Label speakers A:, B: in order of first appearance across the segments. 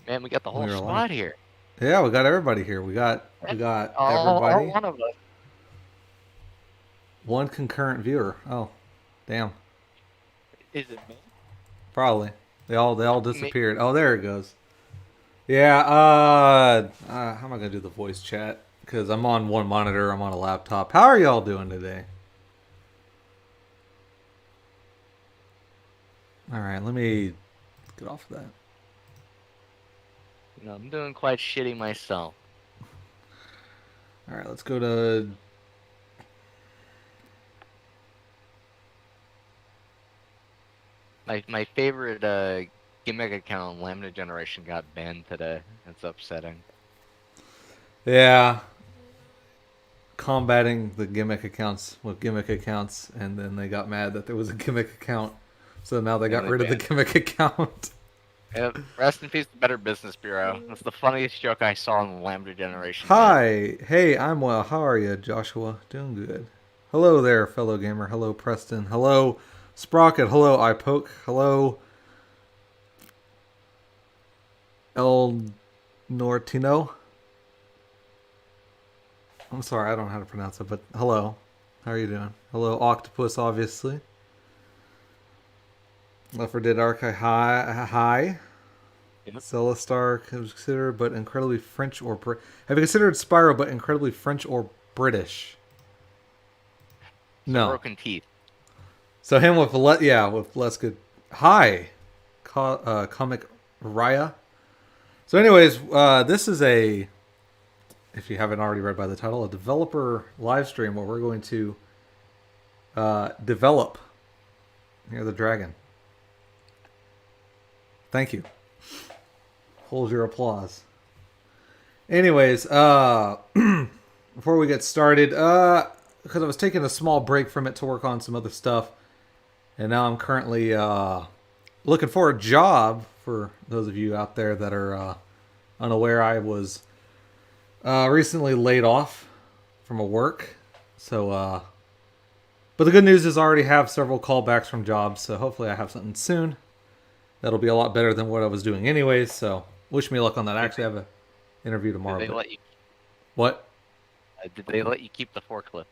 A: Man, we got the whole
B: We were live.
A: squad here.
B: Yeah, we got everybody here. We got
A: All
B: everybody.
A: one of us.
B: One concurrent viewer. Oh, damn.
A: Is it me?
B: Probably. They all
A: Me?
B: disappeared. Oh, there it goes. Yeah. How am I gonna do the voice chat? Because I'm on one monitor. I'm on a laptop. How are y'all doing today? All right. Let me get off of that.
A: I'm doing quite shitty myself.
B: All right. Let's go to.
A: My favorite gimmick account, Lambda Generation, got banned today. It's upsetting.
B: Yeah. Combating the gimmick accounts with gimmick accounts, and then they got mad that there was a gimmick account, so now they
A: Yeah,
B: got
A: they
B: rid of the
A: banned.
B: gimmick account.
A: Yep. Rest in peace, the Better Business Bureau. That's the funniest joke I saw in the Lambda Generation yet.
B: Hi, hey, I'm well. How are you, Joshua? Doing good. Hello there, fellow gamer. Hello, Preston. Hello, Sprocket. Hello, iPoke. Hello, El Nortino. I'm sorry, I don't know how to pronounce it, but hello. How are you doing? Hello, Octopus, obviously. Left 4 Dead Archive. Hi.
A: Yep.
B: Celestar considered, but incredibly French or have you considered Spyro, but incredibly French or British?
A: So
B: No.
A: broken teeth.
B: So him with with less good. Hi, comic Raya. So, anyways, this is a, if you haven't already read by the title, a developer live stream where we're going to develop Near the Dragon. Thank you. Hold your applause. Anyways, before we get started, because I was taking a small break from it to work on some other stuff, and now I'm currently looking for a job. For those of you out there that are unaware, I was recently laid off from a work. So, but the good news is I already have several callbacks from jobs, so hopefully I have something soon. That'll be a lot better than what I was doing anyways, so wish me luck on that. I actually have an interview tomorrow.
A: Did they
B: But
A: let you?
B: what?
A: Did they let you keep the forklift?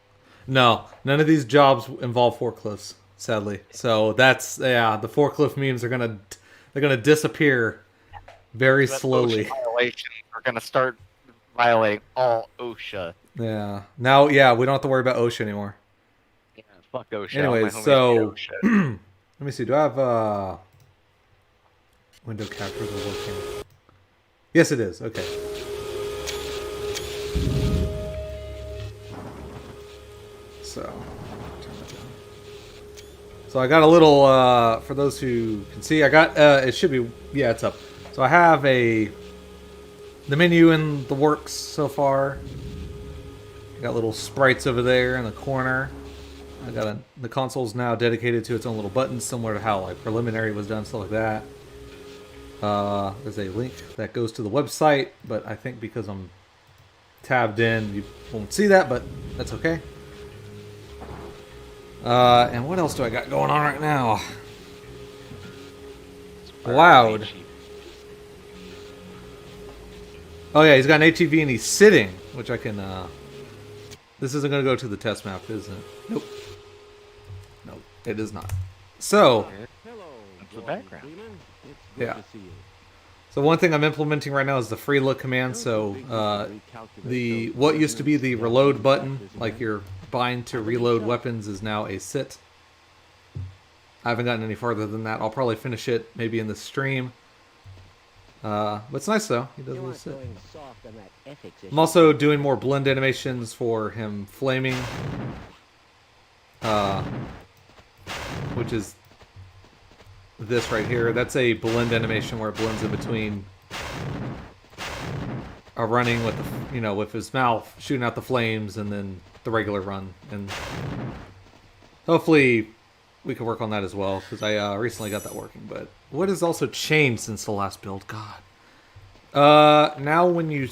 B: No, none of these jobs involve forklifts, sadly. So that's, yeah, the forklift memes are they're gonna disappear very
A: That OSHA
B: slowly.
A: violation. We're gonna start violating all OSHA.
B: Yeah. Now, yeah, we don't have to worry about OSHA anymore.
A: Yeah, fuck OSHA. All my
B: Anyways,
A: homies hate
B: so
A: OSHA.
B: let me see. Do I have window captures are working? Yes, it is. Okay. So, turn that down. So I got a little, for those who can see, I got, it should be, yeah, it's up. So I have the menu in the works so far. Got little sprites over there in the corner. I got the console's now dedicated to its own little buttons, similar to how like preliminary was done, stuff like that. There's a link that goes to the website, but I think because I'm tabbed in, you won't see that, but that's okay. And what else do I got going on right now? Loud. Oh yeah, he's got an ATV and he's sitting, which I can, this isn't going to go to the test map, is it? Nope. Nope, it is not. So,
A: That's the background.
B: yeah. So one thing I'm implementing right now is the free look command. So what used to be the reload button, like you're bind to reload weapons, is now a sit. I haven't gotten any farther than that. I'll probably finish it maybe in the stream. But it's nice though. He does a little sit. I'm also doing more blend animations for him flaming, which is this right here. That's a blend animation where it blends in between a running with the, with his mouth shooting out the flames and then the regular run. And hopefully we can work on that as well because I recently got that working. But what has also changed since the last build? God. Now when you,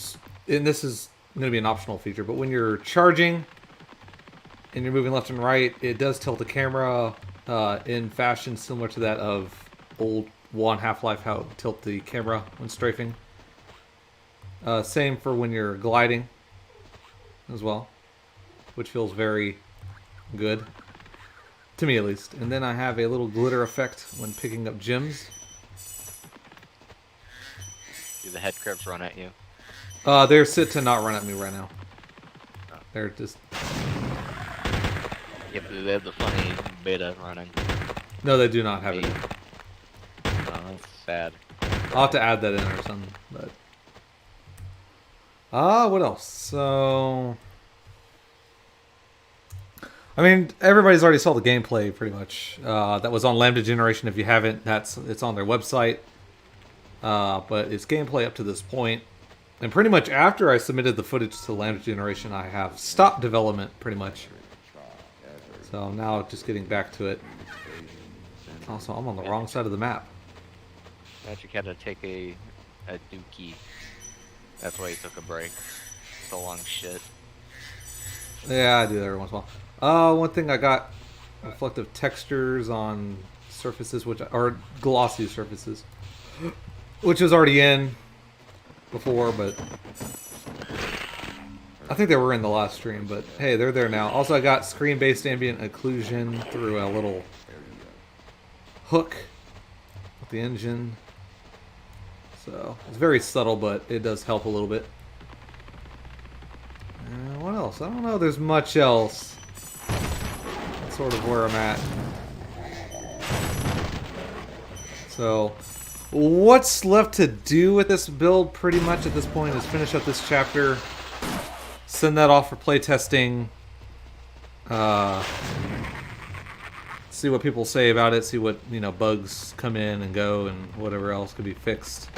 B: and this is going to be an optional feature, but when you're charging and you're moving left and right, it does tilt the camera in fashion similar to that of old 1 Half-Life, how it would tilt the camera when strafing. Same for when you're gliding as well, which feels very good. To me, at least. And then I have a little glitter effect when picking up gems.
A: Do the head crabs run at you?
B: They're set to not run at me right now. They're just...
A: Yep, they have the funny beta running.
B: No, they do not have it.
A: Oh, that's sad.
B: I'll have to add that in or something. But what else? So... I mean, everybody's already saw the gameplay, pretty much. That was on Lambda Generation. If you haven't, it's on their website. But it's gameplay up to this point. And pretty much after I submitted the footage to Lambda Generation, I have stopped development, pretty much. So now just getting back to it. Also, I'm on the wrong side of the map.
A: Magic had to take a dookie. That's why he took a break. So long shit.
B: Yeah, I do that every once in a while. One thing I got reflective textures on surfaces, which are glossy surfaces, which was already in before, but I think they were in the last stream. But hey, they're there now. Also, I got screen-based ambient occlusion through a little hook with the engine. So it's very subtle, but it does help a little bit. What else? I don't know. There's much else. That's sort of where I'm at. So, what's left to do with this build pretty much at this point is finish up this chapter, send that off for playtesting, see what people say about it, see what, bugs come in and go and whatever else could be fixed.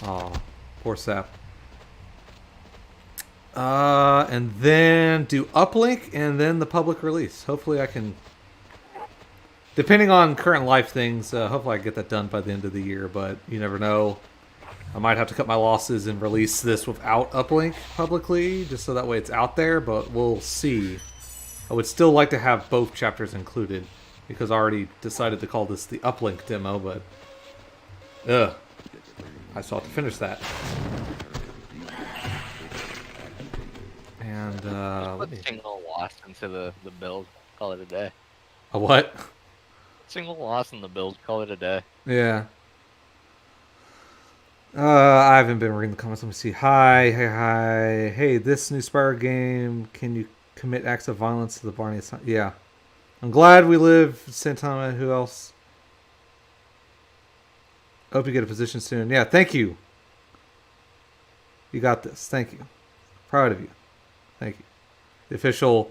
B: Aw, poor Sap. And then do uplink and then the public release. Hopefully I can, depending on current life things, hopefully I can get that done by the end of the year, but you never know. I might have to cut my losses and release this without uplink publicly, just so that way it's out there, but we'll see. I would still like to have both chapters included, because I already decided to call this the uplink demo, but I still have to finish that. And
A: Put single loss into the build. Call it a day.
B: A what?
A: Single loss in the build. Call it a day.
B: Yeah. I haven't been reading the comments. Let me see. Hi. Hey, this new Spyro game. Can you commit acts of violence to the Barney? Yeah. I'm glad we live in Santana. Who else? Hope you get a position soon. Yeah. Thank you. You got this. Thank you. Proud of you. Thank you. The official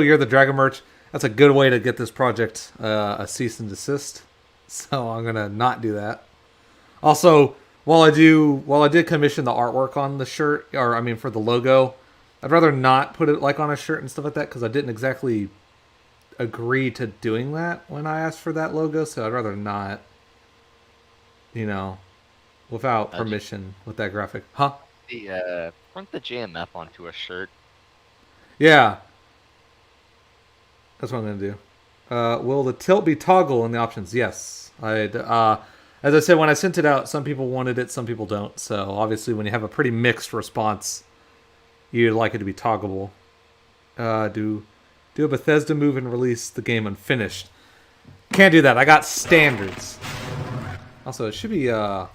B: Year of the Dragon merch. That's a good way to get this project a cease and desist. So I'm gonna not do that. Also, while I did commission the artwork on the shirt, or I mean for the logo, I'd rather not put it like on a shirt and stuff like that because I didn't exactly agree to doing that when I asked for that logo. So I'd rather not, without permission with that graphic, huh?
A: Print the JMF onto a shirt.
B: Yeah. That's what I'm going to do. Will the tilt be toggle in the options? Yes. As I said, when I sent it out, some people wanted it, some people don't. So obviously when you have a pretty mixed response, you'd like it to be toggleable. Do a Bethesda move and release the game unfinished. Can't do that. I got standards. Also, it should be the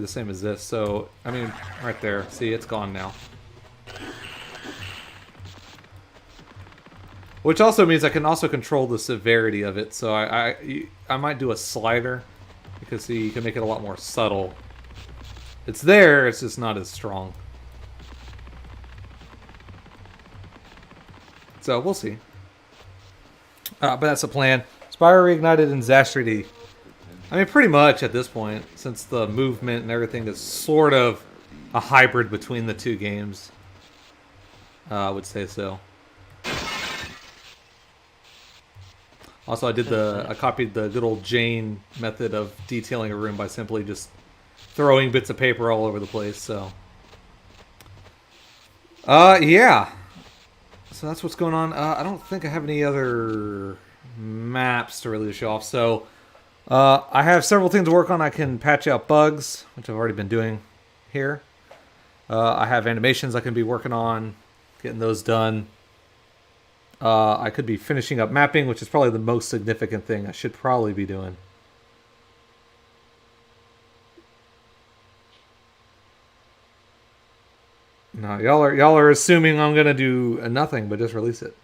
B: same as this. So, I mean, right there. See, it's gone now. Which also means I can also control the severity of it. So I might do a slider because see, you can make it a lot more subtle. It's there, it's just not as strong. So we'll see. But that's the plan. Spyro Reignited and Zastry. I mean, pretty much at this point, since the movement and everything is sort of a hybrid between the two games. I would say so. Also, I copied the good old Jane method of detailing a room by simply just throwing bits of paper all over the place, so. Yeah. So that's what's going on. I don't think I have any other maps to really show off, so I have several things to work on. I can patch out bugs, which I've already been doing. here. I have animations I can be working on, getting those done. I could be finishing up mapping, which is probably the most significant thing I should probably be doing. No, y'all are assuming I'm gonna do nothing but just release it.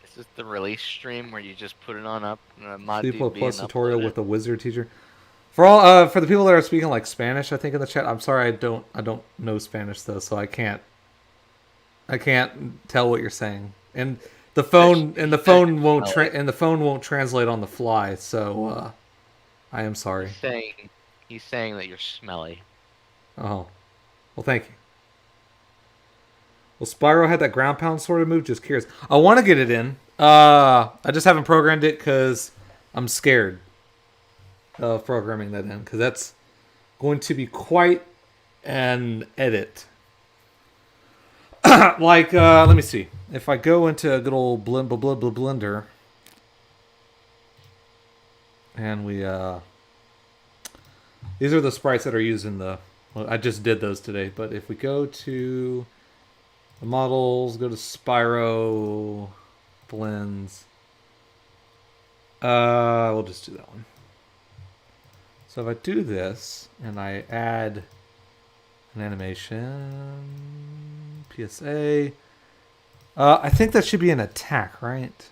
A: Is this the release stream where you just put it on up
B: C++
A: ModDB and
B: tutorial
A: upload
B: with
A: it?
B: a wizard teacher. For all for the people that are speaking like Spanish, I think in the chat. I'm sorry, I don't know Spanish though, so I can't tell what you're saying. And the phone won't translate on the fly. So I am sorry.
A: He's saying that you're smelly.
B: Oh, well, thank you. Well, Spyro had that ground pound sort of move. Just curious. I want to get it in. I just haven't programmed it because I'm scared of programming that in, because that's going to be quite an edit. Like, let me see. If I go into a good old blender, and we, these are the sprites that are used in the, well, I just did those today, but if we go to the models, go to Spyro, blends, we'll just do that one. So if I do this, and I add an animation, PSA, I think that should be an attack, right?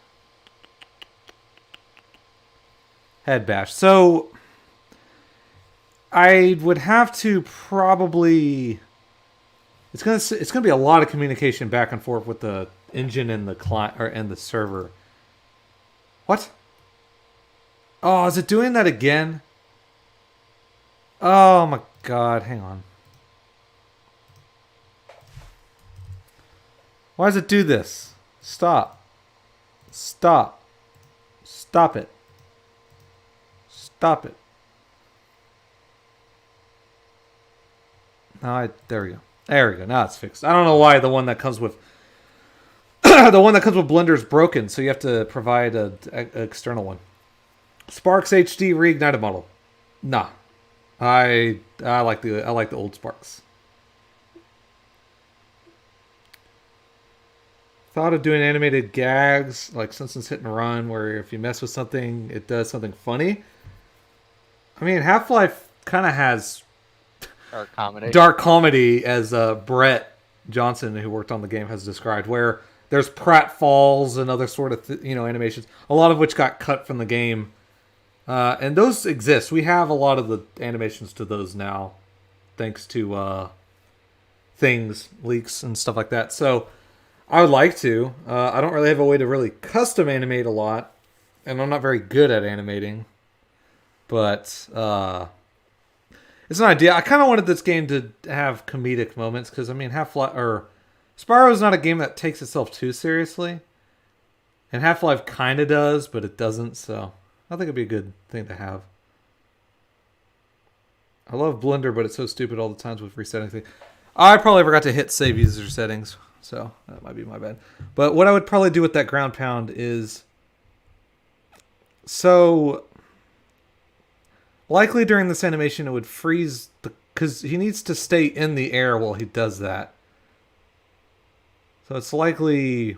B: Head bash. So I would have to probably, it's gonna be a lot of communication back and forth with the engine and the client and the server. What? Oh, is it doing that again? Oh my god, hang on. Why does it do this? Stop. Stop. Stop it. Stop it. There we go. There we go. Now it's fixed. I don't know why the one that comes with Blender is broken, so you have to provide an external one. Sparks HD reignited model. Nah. I like the old Sparks. Thought of doing animated gags like Simpsons Hit and Run, where if you mess with something, it does something funny. I mean, Half-Life kind of has dark comedy, as Brett Johnson, who worked on the game, has described, where there's pratfalls and other sort of animations, a lot of which got cut from the game. And those exist. We have a lot of the animations to those now, thanks to things, leaks, and stuff like that. So I would like to. I don't really have a way to really custom animate a lot, and I'm not very good at animating. But it's an idea. I kind of wanted this game to have comedic moments, because I mean, Spyro is not a game that takes itself too seriously, and Half-Life kind of does, but it doesn't. So I think it'd be a good thing to have. I love Blender, but it's so stupid all the times with resetting things. I probably forgot to hit save user settings, so that might be my bad. But what I would probably do with that ground pound is, so likely during this animation it would freeze, because he needs to stay in the air while he does that. So it's likely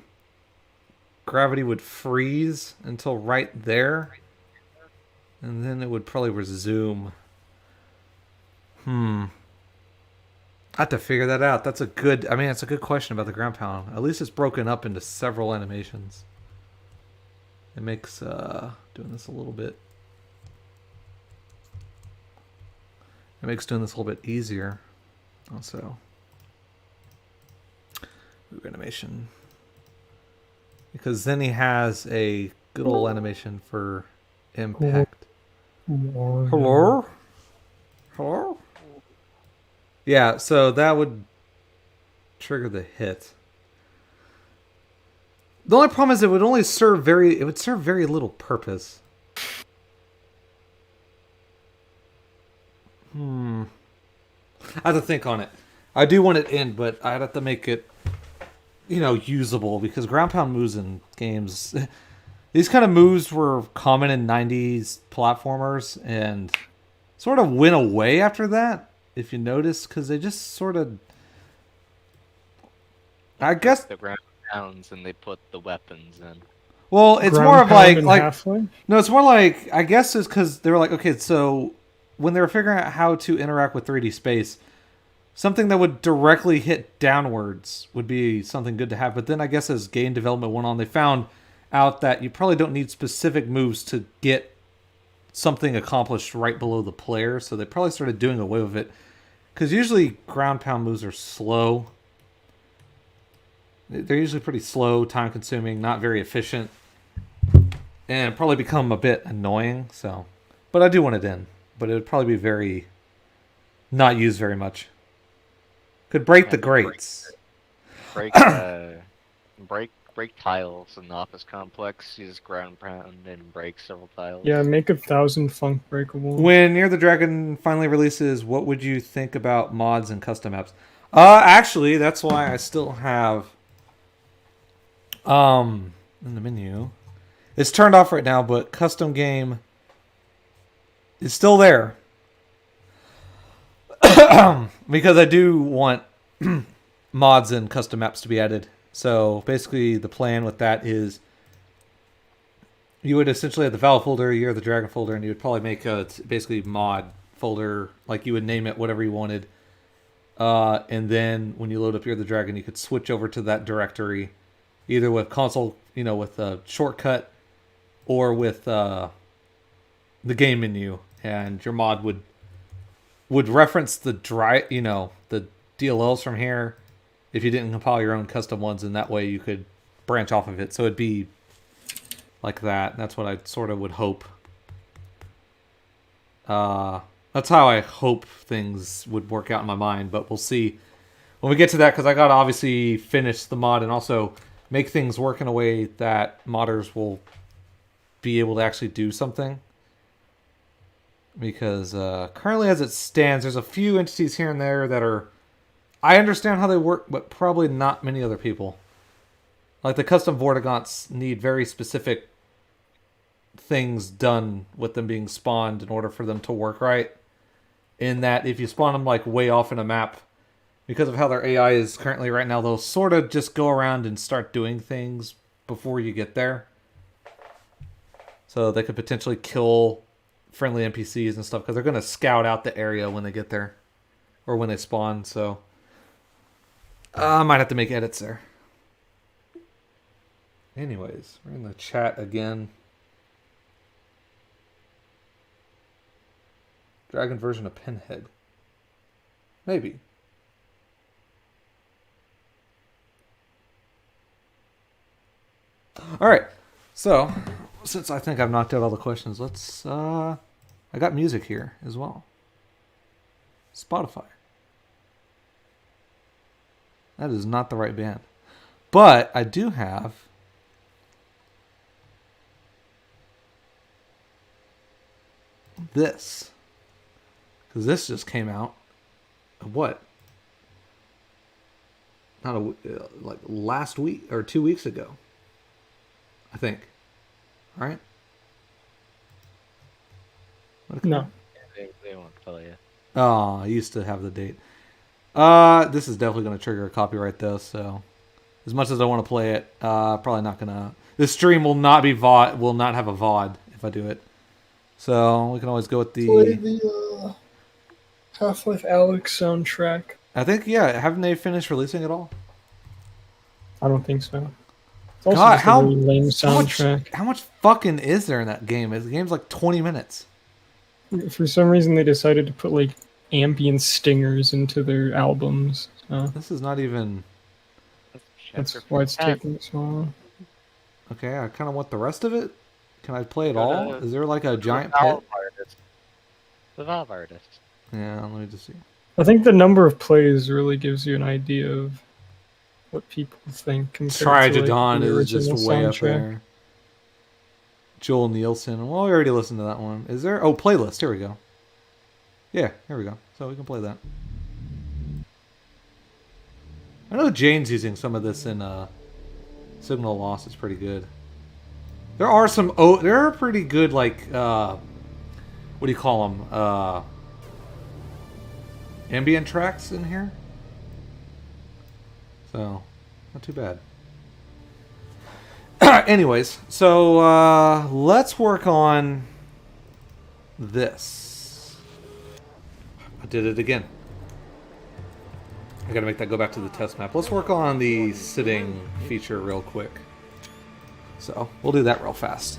B: gravity would freeze until right there, and then it would probably resume. I have to figure that out. That's a good question about the ground pound. At least it's broken up into several animations. It makes doing this a little bit. It makes doing this a little bit easier. Also, move animation, because then he has a good old animation for impact. Hello? Hello? Yeah, so that would trigger the hit. The only problem is it would serve very little purpose. I have to think on it. I do want it in, but I'd have to make it, usable, because ground pound moves in games, these kind of moves were common in 90s platformers, and sort of went away after that, if you notice, because they just sort of... I guess...
A: The ground pounds and they put the weapons in.
B: Well, it's
C: Ground
B: more of
C: pound in
B: like
C: Half-Life?
B: no, it's more like I guess it's because they were like, okay, so when they were figuring out how to interact with 3D space, something that would directly hit downwards would be something good to have. But then I guess as game development went on, they found out that you probably don't need specific moves to get something accomplished right below the player. So they probably started doing away with it because usually ground pound moves are slow. They're usually pretty slow, time consuming, not very efficient. And probably become a bit annoying, so... But I do want it in. But it would probably be very... not used very much. Could break the grates.
A: Break tiles in the office complex. Use ground pound and break several tiles.
C: Yeah, make 1,000 funk breakable.
B: When Near the Dragon finally releases, what would you think about mods and custom maps? Actually, that's why I still have... in the menu... It's turned off right now, but custom game is still there. Because I do want mods and custom maps to be added. So basically the plan with that is you would essentially have the Valve folder, Year of the Dragon folder, and you would probably make a basically mod folder, like you would name it whatever you wanted. And then when you load up Year of the Dragon, you could switch over to that directory, either with console, with a shortcut, or with the game menu, and your mod would reference the the DLLs from here if you didn't compile your own custom ones, and that way you could branch off of it. So it'd be like that. That's what I sort of would hope. That's how I hope things would work out in my mind, but we'll see when we get to that, because I gotta obviously finish the mod and also make things work in a way that modders will be able to actually do something. Because currently as it stands, there's a few entities here and there that are... I understand how they work, but probably not many other people. Like the custom Vortigaunts need very specific things done with them being spawned in order for them to work right. In that if you spawn them like way off in a map, because of how their AI is currently right now, they'll sort of just go around and start doing things before you get there. So they could potentially kill friendly NPCs and stuff, because they're going to scout out the area when they get there. Or when they spawn, so... I might have to make edits there. Anyways, we're in the chat again. Dragon version of Pinhead. Maybe. Alright, so... Since I think I've knocked out all the questions, let's... I got music here as well. Spotify. That is not the right band. But I do have... this. Because this just came out... What? Not a... like last week, or 2 weeks ago. I think. Right?
C: No.
A: They won't tell you.
B: Oh, I used to have the date. This is definitely going to trigger a copyright though, so as much as I want to play it, probably not gonna. This stream will not be will not have a VOD if I do it. So we can always go with the.
C: Play the Half-Life Alyx soundtrack.
B: I think haven't they finished releasing it all?
C: I don't think so. It's also
B: God,
C: just a really lame soundtrack.
B: how much fucking is there in that game? The game's like 20 minutes.
C: For some reason, they decided to put like ambient stingers into their albums. So
B: This is not even...
C: that's why it's taking so long.
B: Okay, I kind of want the rest of it. Can I play it all? Is there like a giant pit?
A: The Valve artist.
B: Yeah, let me just see.
C: I think the number of plays really gives you an idea of what people think compared to
B: Tragedon
C: the
B: is just
C: original
B: way up
C: soundtrack.
B: there. Joel Nielsen. Well, we already listened to that one. Is there? Oh, playlist. Here we go. Yeah, here we go. So we can play that. I know Jane's using some of this in Signal Loss. It's pretty good. There are some... there are pretty good, like... what do you call them? ambient tracks in here. So, not too bad. Anyways, so let's work on this. I did it again. I gotta make that go back to the test map. Let's work on the sitting feature real quick. So, we'll do that real fast.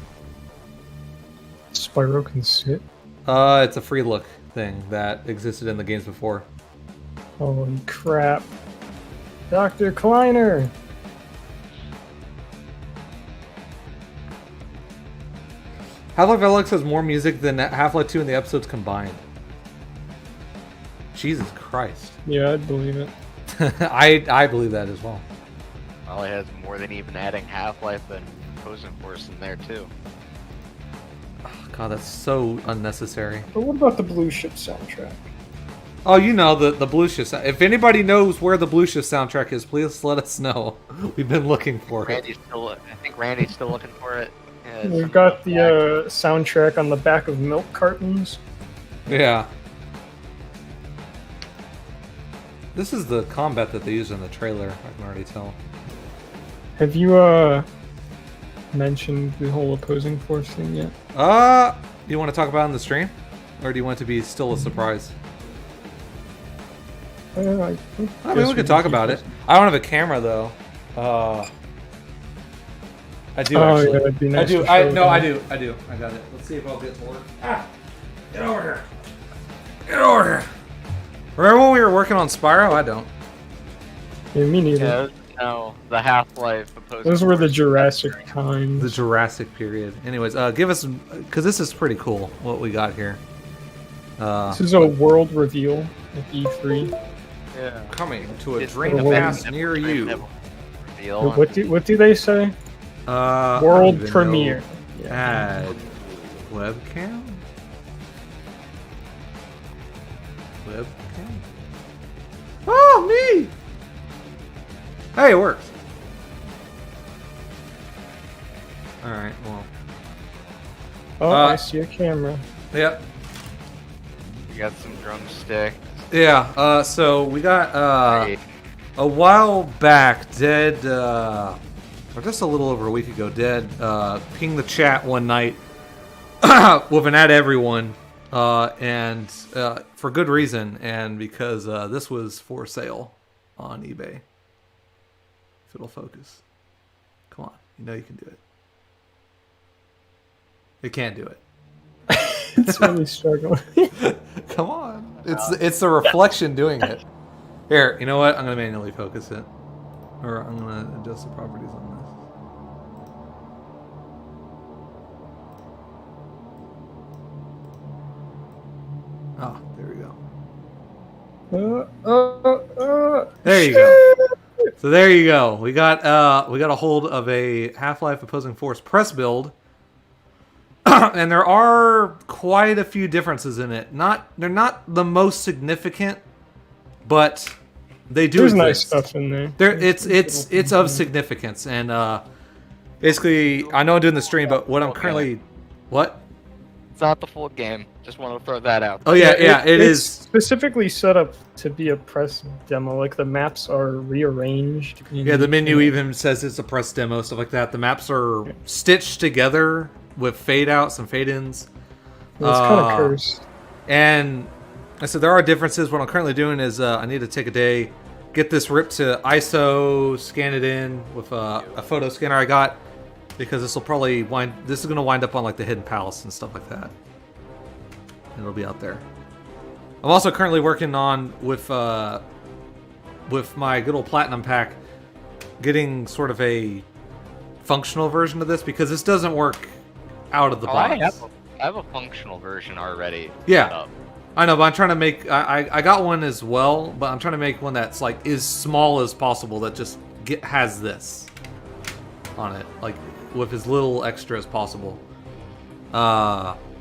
C: Spyro can sit?
B: It's a free look thing that existed in the games before.
C: Holy crap. Dr. Kleiner!
B: Half-Life Alyx has more music than Half-Life 2 and the episodes combined. Jesus Christ.
C: Yeah, I'd believe it.
B: I believe that as well.
A: Well, it has more than even adding Half-Life and Opposing Force in there too.
B: Oh, God, that's so unnecessary.
C: But what about the Blue Ship soundtrack?
B: Oh, you know, the Blue Shift. If anybody knows where the Blue Shift soundtrack is, please let us know. We've been looking for it.
A: I think Randy's still looking for it. Yeah,
C: We've got the soundtrack on the back of milk cartons.
B: Yeah. This is the combat that they used in the trailer, I can already tell.
C: Have you mentioned the whole Opposing Force thing yet?
B: Do you want to talk about it in the stream? Or do you want it to be still a surprise?
C: I
B: mean, we could talk about it. I don't have a camera, though. I do, actually.
C: Yeah, it'd be nice
B: I do.
C: to
B: I
C: show
B: do. I got it. Let's see if I'll get to work. Ah! Get over here. Get over here. Remember when we were working on Spyro? I don't.
C: Yeah, me neither.
A: Yeah, no, the Half-Life Opposing
C: Those were the
A: Force.
C: Jurassic times.
B: The Jurassic period. Anyways, give us... Because this is pretty cool, what we got here.
C: This is a world reveal at E3.
A: Yeah.
B: Coming to a
A: It's
B: drain of
C: the
B: gas
A: one-
B: near you.
A: Reveal.
C: What do they say?
B: I don't
C: World
B: even
C: premiere.
B: know.
C: Yeah.
B: Add webcam? Webcam? Oh, me! Hey, it works. Alright, well.
C: Oh, I see a camera.
B: Yep.
A: We got some drumsticks.
B: Yeah, so we got, a while back, Dead, or just a little over a week ago, Dead, pinged the chat one night with an add everyone, and for good reason, and because this was for sale on eBay. If it'll focus. Come on, you know you can do it. You can't do it.
C: It's really struggling.
B: Come on. It's the reflection doing it. Here, you know what? I'm going to manually focus it. Or I'm going to adjust the properties on this. Oh, there we go. There you go. So there you go. We got a hold of a Half-Life Opposing Force press build. And there are quite a few differences in it. They're not the most significant, but they do
C: There's
B: exist.
C: nice stuff in there.
B: It's of significance, and basically, I know I'm doing the stream, but what I'm currently, what?
A: It's not the full game. Just want to throw that out.
B: Oh yeah, it
C: it's
B: is
C: specifically set up to be a press demo. Like the maps are rearranged.
B: Yeah, the menu even says it's a press demo, stuff like that. The maps are stitched together with fade outs and fade ins.
C: It's kind of cursed.
B: And I said there are differences. What I'm currently doing is I need to take a day, get this ripped to ISO, scan it in with a photo scanner I got, because this will probably this is going to wind up on like the Hidden Palace and stuff like that. And it'll be out there. I'm also currently working on with my good old Platinum pack, getting sort of a functional version of this, because this doesn't work out of the box.
A: I have a functional version already.
B: Yeah.
A: Set up.
B: I know, but I'm trying to make... I got one as well, but I'm trying to make one that's like as small as possible, that just has this on it, like with as little extra as possible.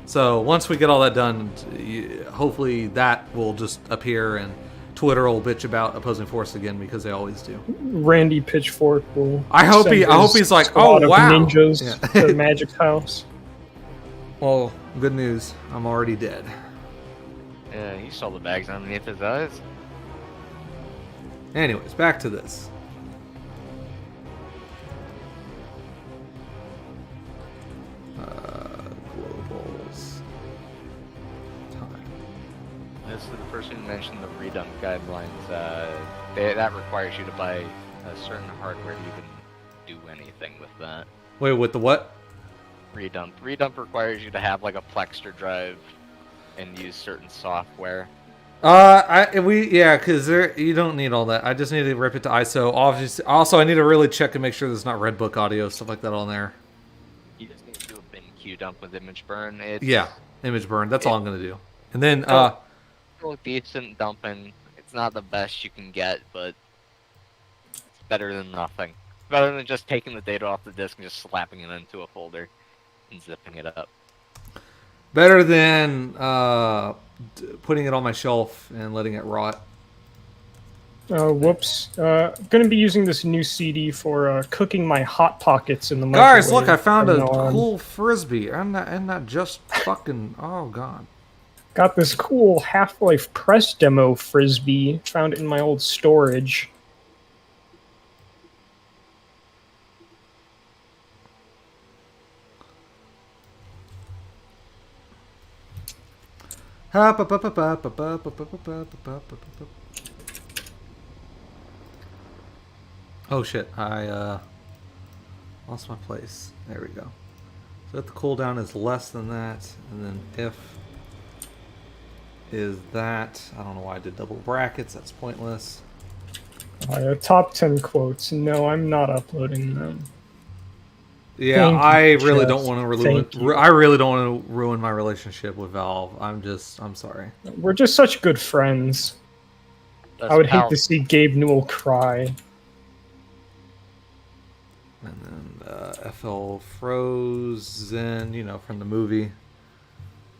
B: So once we get all that done, hopefully that will just appear, and Twitter will bitch about Opposing Force again, because they always do.
C: Randy Pitchfork will.
B: I hope
C: send his
B: he's like,
C: squad
B: oh
C: of
B: wow,
C: ninjas to Magic's house.
B: Well, good news. I'm already dead.
A: Yeah, he saw the bags underneath his eyes.
B: Anyways, back to this. Globals. Time.
A: This is the person who mentioned the redump guidelines. That requires you to buy a certain hardware to even do anything with that.
B: Wait, with the what?
A: Redump. Redump requires you to have like a Plextor drive and use certain software.
B: Because you don't need all that. I just need to rip it to ISO. Obviously, also I need to really check and make sure there's not Redbook audio, stuff like that on there.
A: You just need to do a BinQ dump with image burn.
B: Yeah, image burn. That's all I'm gonna do. And then,
A: Still decent dumping. It's not the best you can get, but it's better than nothing. Better than just taking the data off the disk and just slapping it into a folder and zipping it up.
B: better than putting it on my shelf and letting it rot.
C: Whoops. Gonna be using this new CD for cooking my Hot Pockets in the microwave.
B: Guys, look, I found a
C: from now on.
B: cool frisbee. I'm not just fucking. Oh god.
C: Got this cool Half-Life press demo frisbee. Found it in my old storage.
B: Oh shit, I lost my place. There we go. So if the cooldown is less than that, and then if is that, I don't know why I did double brackets, that's pointless.
C: Top 10 quotes. No, I'm not uploading them.
B: Yeah,
C: Thank
B: I
C: you,
B: really
C: Jeff.
B: don't want to
C: Thank you.
B: I really don't want to ruin my relationship with Valve. I'm sorry.
C: We're just such good friends. I would hate to see Gabe Newell cry.
B: And then FL Frozen, you know, from the movie.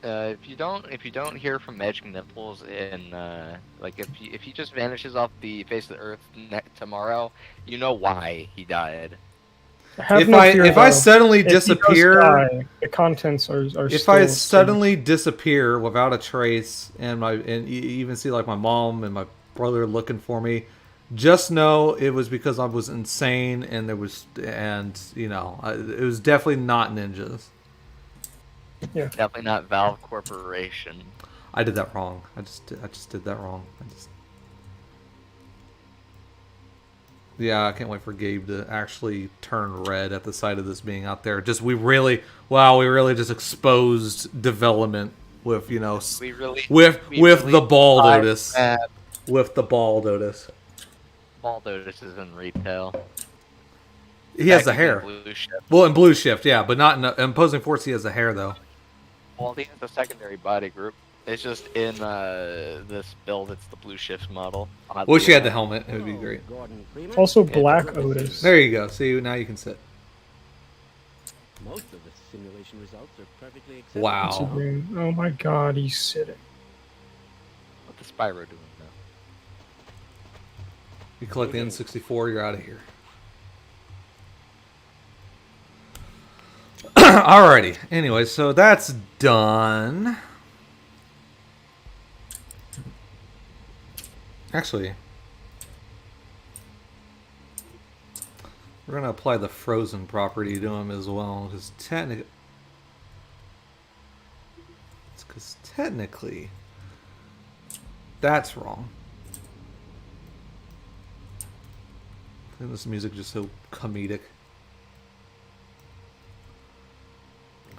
A: If you don't hear from Edge Nipples in like if he just vanishes off the face of the earth tomorrow, you know why he died.
B: If I suddenly disappear,
C: the contents are
B: if
C: still
B: I suddenly disappear without a trace, and you even see like my mom and my brother looking for me, just know it was because I was insane, and it was definitely not ninjas.
C: Yeah.
A: Definitely not Valve Corporation.
B: I did that wrong. I just did that wrong. Yeah, I can't wait for Gabe to actually turn red at the sight of this being out there. We really just exposed development with, you know, with the bald Otis. With the bald Otis.
A: Bald Otis is in retail.
B: He has the hair. Well, in Blue Shift, yeah, but not in Imposing Force. He has the hair though.
A: Well, he has a secondary body group. It's just in this build. It's the Blue Shift model.
B: Wish you had the helmet. It would be great.
C: Also, Black Otis.
B: There you go. See, now you can sit.
D: Most of the simulation results are perfectly acceptable.
B: Wow.
C: Oh my god, he's sitting.
A: What the Spyro doing now?
B: You collect the N64, you're out of here. Alrighty. Anyway, so that's done. Actually, we're going to apply the frozen property to him as well, because technically, that's wrong. I think this music is just so comedic.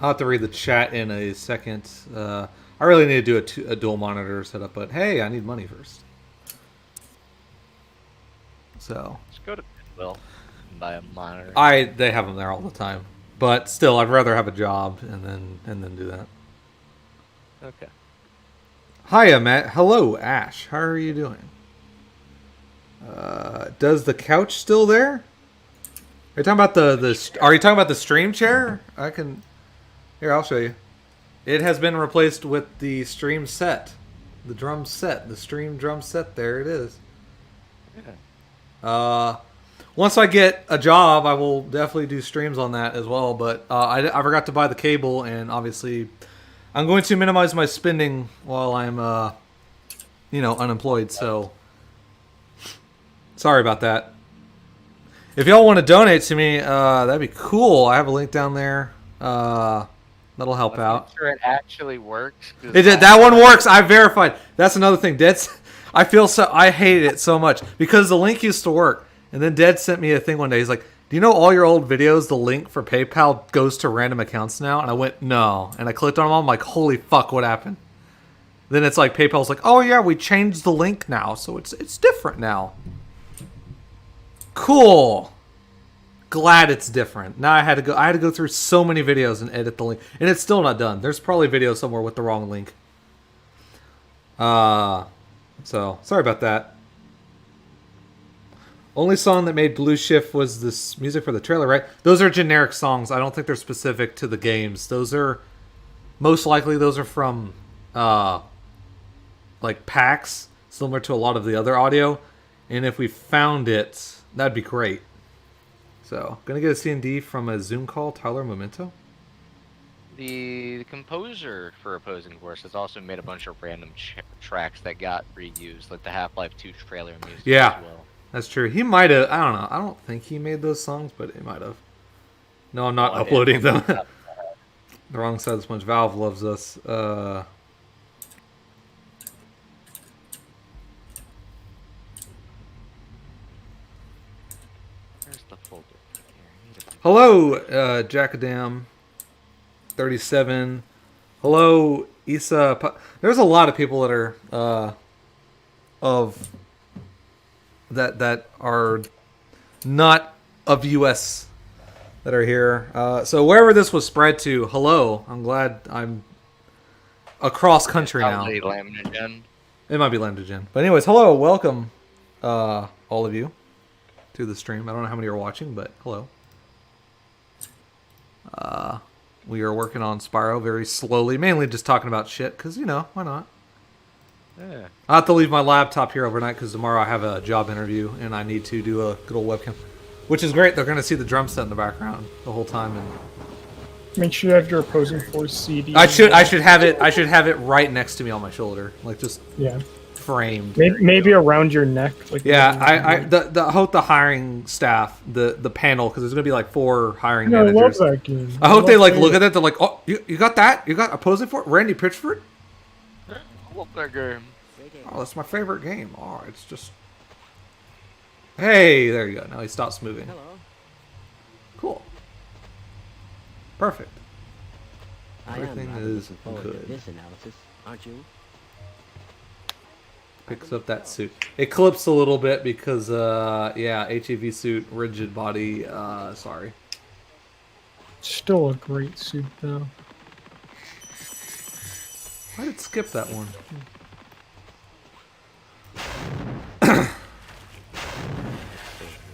B: I'll have to read the chat in a second. I really need to do a dual monitor setup, but hey, I need money first. So
A: Just go to Goodwill and buy a monitor.
B: they have them there all the time, but still, I'd rather have a job and then do that.
A: Okay.
B: Hiya, Matt. Hello, Ash. How are you doing? Does the couch still there? Are you talking about Are you talking about the stream chair? I can. Here, I'll show you. It has been replaced with the stream set, the drum set, the stream drum set. There it is.
A: Yeah.
B: Once I get a job, I will definitely do streams on that as well. But I forgot to buy the cable, and obviously, I'm going to minimize my spending while I'm unemployed. So sorry about that. If y'all want to donate to me, that'd be cool. I have a link down there. That'll help out.
A: Make sure it actually works.
B: It did. That one works. I verified. That's another thing. I hated it so much because the link used to work, and then Dead sent me a thing one day. He's like, "Do you know all your old videos? The link for PayPal goes to random accounts now." And I went, "No," and I clicked on them. I'm like, "Holy fuck, what happened?" Then it's like PayPal's like, "Oh yeah, we changed the link now, so it's different now." Cool. Glad it's different. Now I had to go through so many videos and edit the link, and it's still not done. There's probably a video somewhere with the wrong link. So sorry about that. Only song that made Blue Shift was this music for the trailer, right? Those are generic songs. I don't think they're specific to the games. Those are most likely from like packs, similar to a lot of the other audio. And if we found it, that'd be great. So, gonna get a C&D from a Zoom call, Tyler Memento.
A: The composer for Opposing Forces also made a bunch of random tracks that got reused, like the Half-Life 2 trailer music
B: Yeah,
A: as well.
B: that's true. He might have. I don't know. I don't think he made those songs, but he might have. No, I'm not uploading them. The wrong side of the sponge. Valve loves us.
A: Where's the folder?
B: Hello, Jackadam 37. Hello, Isa. There's a lot of people that are that are not of US that are here. So wherever this was spread to, hello. I'm glad I'm across country now.
A: Lambda-gen.
B: It might be Lambda-gen. But anyways, hello, welcome all of you to the stream. I don't know how many are watching, but hello. We are working on Spyro very slowly, mainly just talking about shit, because, why not?
A: Yeah.
B: I'll have to leave my laptop here overnight, because tomorrow I have a job interview, and I need to do a good old webcam. Which is great, they're going to see the drum set in the background the whole time. And
C: Make sure you have your Opposing Force CD.
B: I should have it right next to me on my shoulder, like just framed.
C: Maybe around your neck. Like
B: I hope the hiring staff, the panel, because there's gonna be like 4 hiring managers.
C: I love that game.
B: I hope they look at it. They're like, "Oh, you got that? You got Opposing Force? Randy Pitchford?
A: I love that game.
B: Oh, that's my favorite game. Oh, it's just." Hey, there you go. Now he stops moving.
D: Hello.
B: Cool. Perfect.
D: I
B: Everything
D: am
B: is
D: looking forward
B: good.
D: to this analysis, aren't you?
B: Picks up that suit. It clips a little bit because, HEV suit, rigid body, sorry.
C: Still a great suit, though.
B: Why did it skip that one?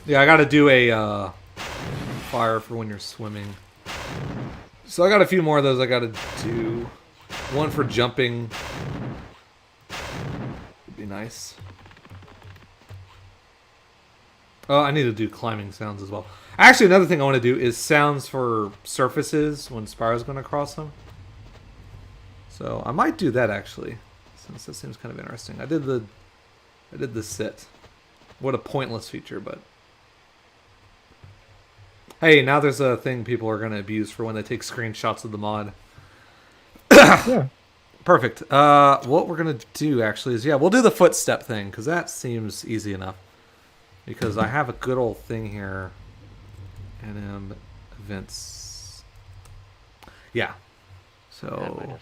B: Yeah, I gotta do a, fire for when you're swimming. So I got a few more of those I gotta do. One for jumping. Nice. Oh, I need to do climbing sounds as well. Actually, another thing I want to do is sounds for surfaces when Spyro's going to cross them. So I might do that actually, since that seems kind of interesting. I did the sit. What a pointless feature, but hey, now there's a thing people are going to abuse for when they take screenshots of the mod.
C: Yeah.
B: Perfect. What we're going to do, actually, is, we'll do the footstep thing, because that seems easy enough. Because I have a good old thing here. NM events. Yeah. So,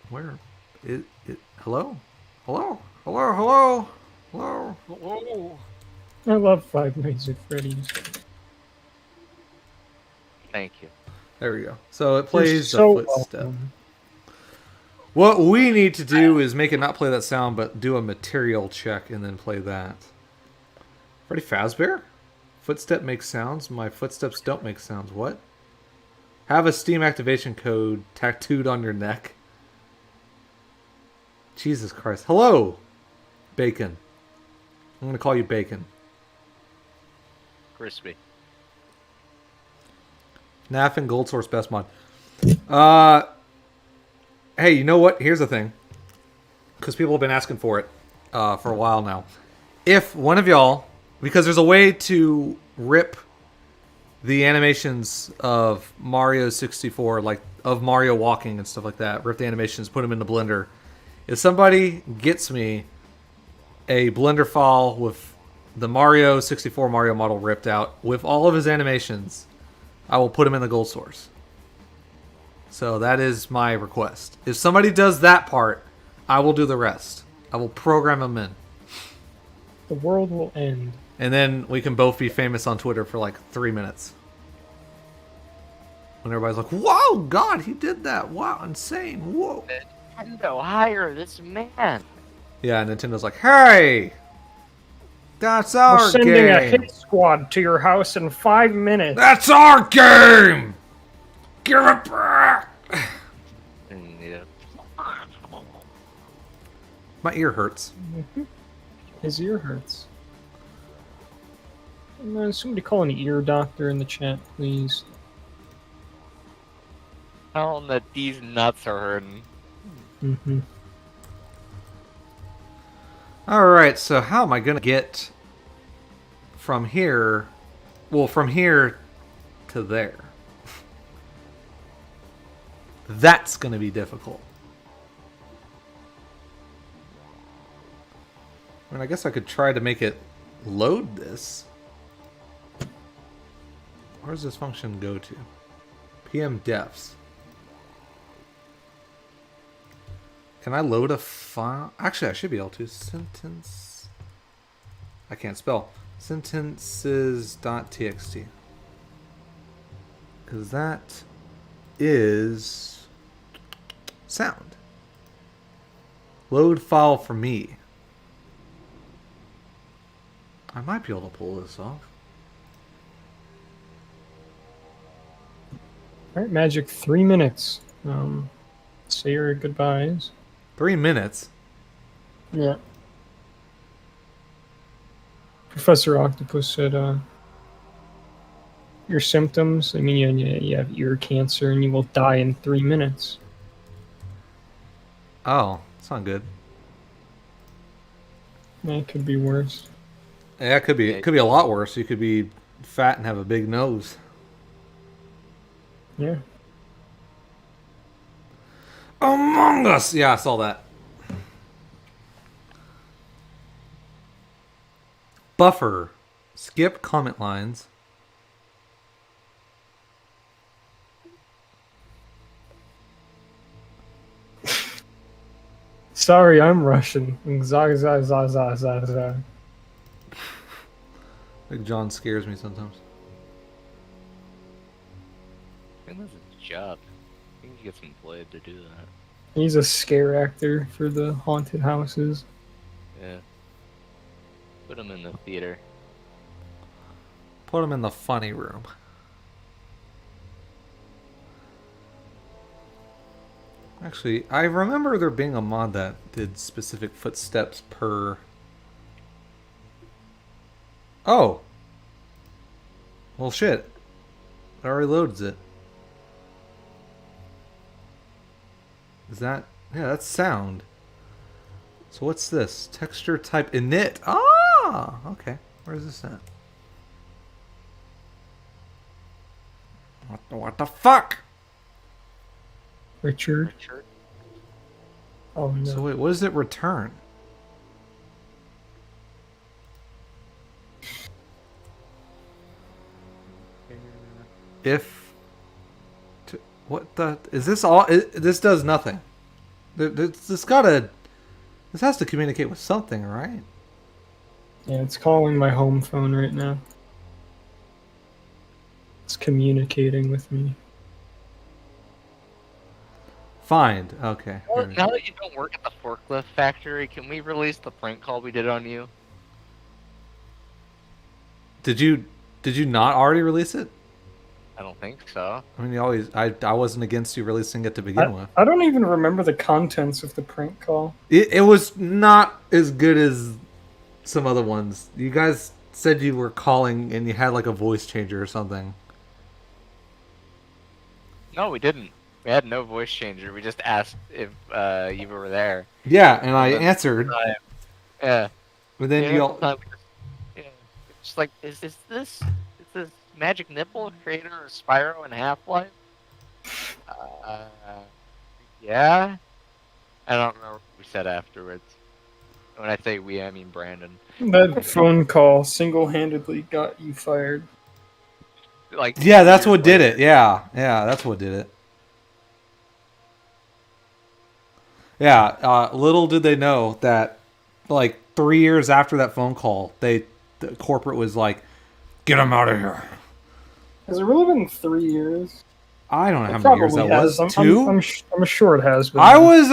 B: where is it? Hello? Hello? Hello? Hello? Hello?
A: Whoa.
C: I love Five Nights at Freddy's.
A: Thank you.
B: There we go. So it plays
C: You're so
B: the footstep.
C: welcome.
B: What we need to do is make it not play that sound, but do a material check and then play that. Freddy Fazbear? Footstep makes sounds. My footsteps don't make sounds. What? Have a Steam activation code tattooed on your neck. Jesus Christ. Hello, Bacon. I'm going to call you Bacon.
A: Crispy.
B: FNAF and Gold Source Best Mod. Hey, you know what? Here's the thing. Because people have been asking for it for a while now. If one of y'all, because there's a way to rip the animations of Mario 64, like of Mario walking and stuff like that, rip the animations, put them into Blender. If somebody gets me a Blender file with the Mario 64 Mario model ripped out with all of his animations, I will put them in the gold source. So that is my request. If somebody does that part, I will do the rest. I will program them in.
C: The world will end.
B: And then we can both be famous on Twitter for like 3 minutes. When everybody's like, "Whoa, God, he did that! Wow, insane! Whoa!"
A: Nintendo, hire this man.
B: Yeah, Nintendo's like, "Hey, that's
C: We're
B: our
C: sending
B: game.
C: a hit squad to your house in 5 minutes.
B: That's our game. Give it back."
A: And, yeah.
B: My ear hurts.
C: His ear hurts. Somebody call an ear doctor in the chat, please.
A: Tell him that these nuts are hurting.
C: Mm-hmm.
B: Alright, so how am I going to get from here... Well, from here to there? That's going to be difficult. I mean, I guess I could try to make it load this. Where does this function go to? PM defs. Can I load a file? Actually, I should be able to. Sentence. I can't spell. Sentences.txt. Because that is sound. Load file for me. I might be able to pull this off.
C: Alright, Magic, 3 minutes. Say your goodbyes.
B: 3 minutes?
C: Yeah. Professor Octopus said, your symptoms, I mean, you have ear cancer and you will die in 3 minutes.
B: Oh, that's not good.
C: That could be worse.
B: Yeah, it could be. It could be a lot worse. You could be fat and have a big nose.
C: Yeah.
B: Among Us! Yeah, I saw that. Buffer. Skip comment lines.
C: Sorry, I'm Russian. Za za za za za za.
B: Big John scares me sometimes.
A: I think that's his job. I think he gets employed to do that.
C: He's a scare actor for the haunted houses.
A: Yeah. Put him in the theater.
B: Put him in the funny room. Actually, I remember there being a mod that did specific footsteps per... Oh! Well, shit. It already loads it. Is that... Yeah, that's sound. So what's this? Texture type init. Ah! Okay. Where's this at? What the fuck?
C: Richard.
A: Richard?
C: Oh no.
B: So wait, what does it return? If... What the... Is this all... This does nothing. This gotta... This has to communicate with something, right?
C: Yeah, it's calling my home phone right now. It's communicating with me.
B: Find. Okay.
A: Well,
B: here we
A: now
B: go.
A: that you don't work at the forklift factory, can we release the prank call we did on you?
B: Did you not already release it?
A: I don't think so.
B: I mean, you always... I wasn't against you releasing it to begin with.
C: I don't even remember the contents of the prank call.
B: It was not as good as some other ones. You guys said you were calling and you had like a voice changer or something.
A: No, we didn't. We had no voice changer. We just asked if you were there.
B: Yeah, and I
A: And then,
B: answered.
A: yeah.
B: But then
A: The
B: you
A: initial
B: all.
A: time, yeah, it's just like, is this Magic Nipple creator of Spyro and Half-Life? Uh, yeah. I don't remember what we said afterwards. When I say we, I mean Brandon.
C: That phone call single-handedly got you fired.
A: Like
B: Yeah, that's
A: 2 years
B: what did
A: later.
B: it. Yeah, that's what did it. Yeah, little did they know that, like 3 years after that phone call, the corporate was like, "Get him out of here."
C: Has it really been 3 years?
B: I don't know how
C: It
B: many years
C: probably
B: that
C: has.
B: was. 2.
C: I'm sure it has been.
B: I was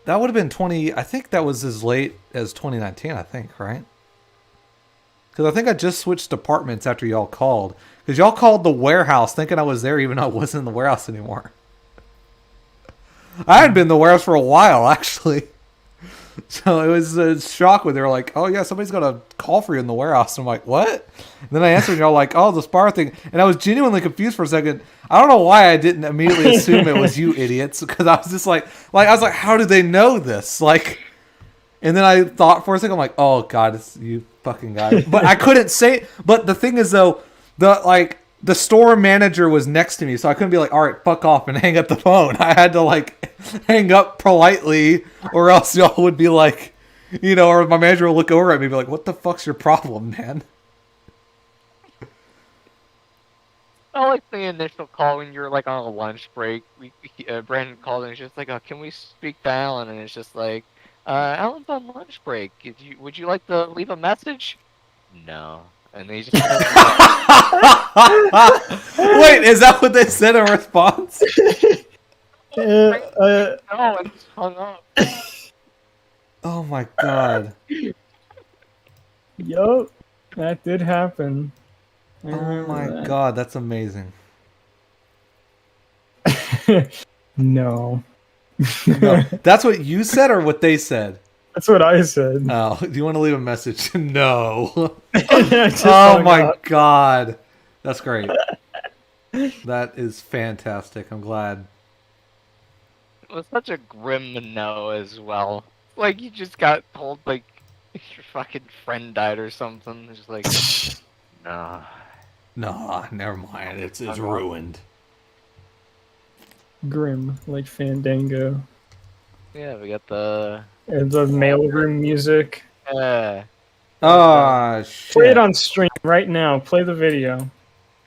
B: that would have been 20. I think that was as late as 2019. I think, right? Because I think I just switched departments after y'all called. Because y'all called the warehouse thinking I was there, even though I wasn't in the warehouse anymore. I had been in the warehouse for a while, actually. So it was a shock when they were like, "Oh yeah, somebody's got a call for you in the warehouse." I'm like, "What?" And then I answered, and y'all like, "Oh, the Spyro thing," and I was genuinely confused for a second. I don't know why I didn't immediately assume it was you idiots, because I was just like I was like, "How do they know this?" Like, and then I thought for a second, I'm like, "Oh God, it's you fucking guy," but I couldn't say. But the thing is, though, the store manager was next to me, so I couldn't be like, "All right, fuck off," and hang up the phone. I had to hang up politely, or else y'all would be like, or my manager will look over at me and be like, "What the fuck's your problem, man?"
A: I like the initial call when you're like on a lunch break. Brandon called and he's just like, "Oh, can we speak to Alan?" And it's just like, "Alan's on lunch break. Would you like to leave a message?" No. And they just
B: Wait, is that what they said in response?
A: no, and just hung up.
B: Oh my God.
C: Yup, that did happen. I
B: Oh
C: remember
B: my
C: that.
B: God, that's amazing.
C: No.
B: No, that's what you said or what they said?
C: That's what I said.
B: Oh, do you want to leave a message? No.
C: I just
B: Oh
C: hung
B: my
C: up.
B: God. That's great. That is fantastic. I'm glad.
A: It was such a grim no as well. Like, you just got told, like, your fucking friend died or something. It's just like, nah.
B: No, never mind. It's ruined.
C: Grim, like Fandango.
A: Yeah, we got the...
C: And the mailroom music.
B: Oh, shit.
C: Play it on stream right now. Play the video.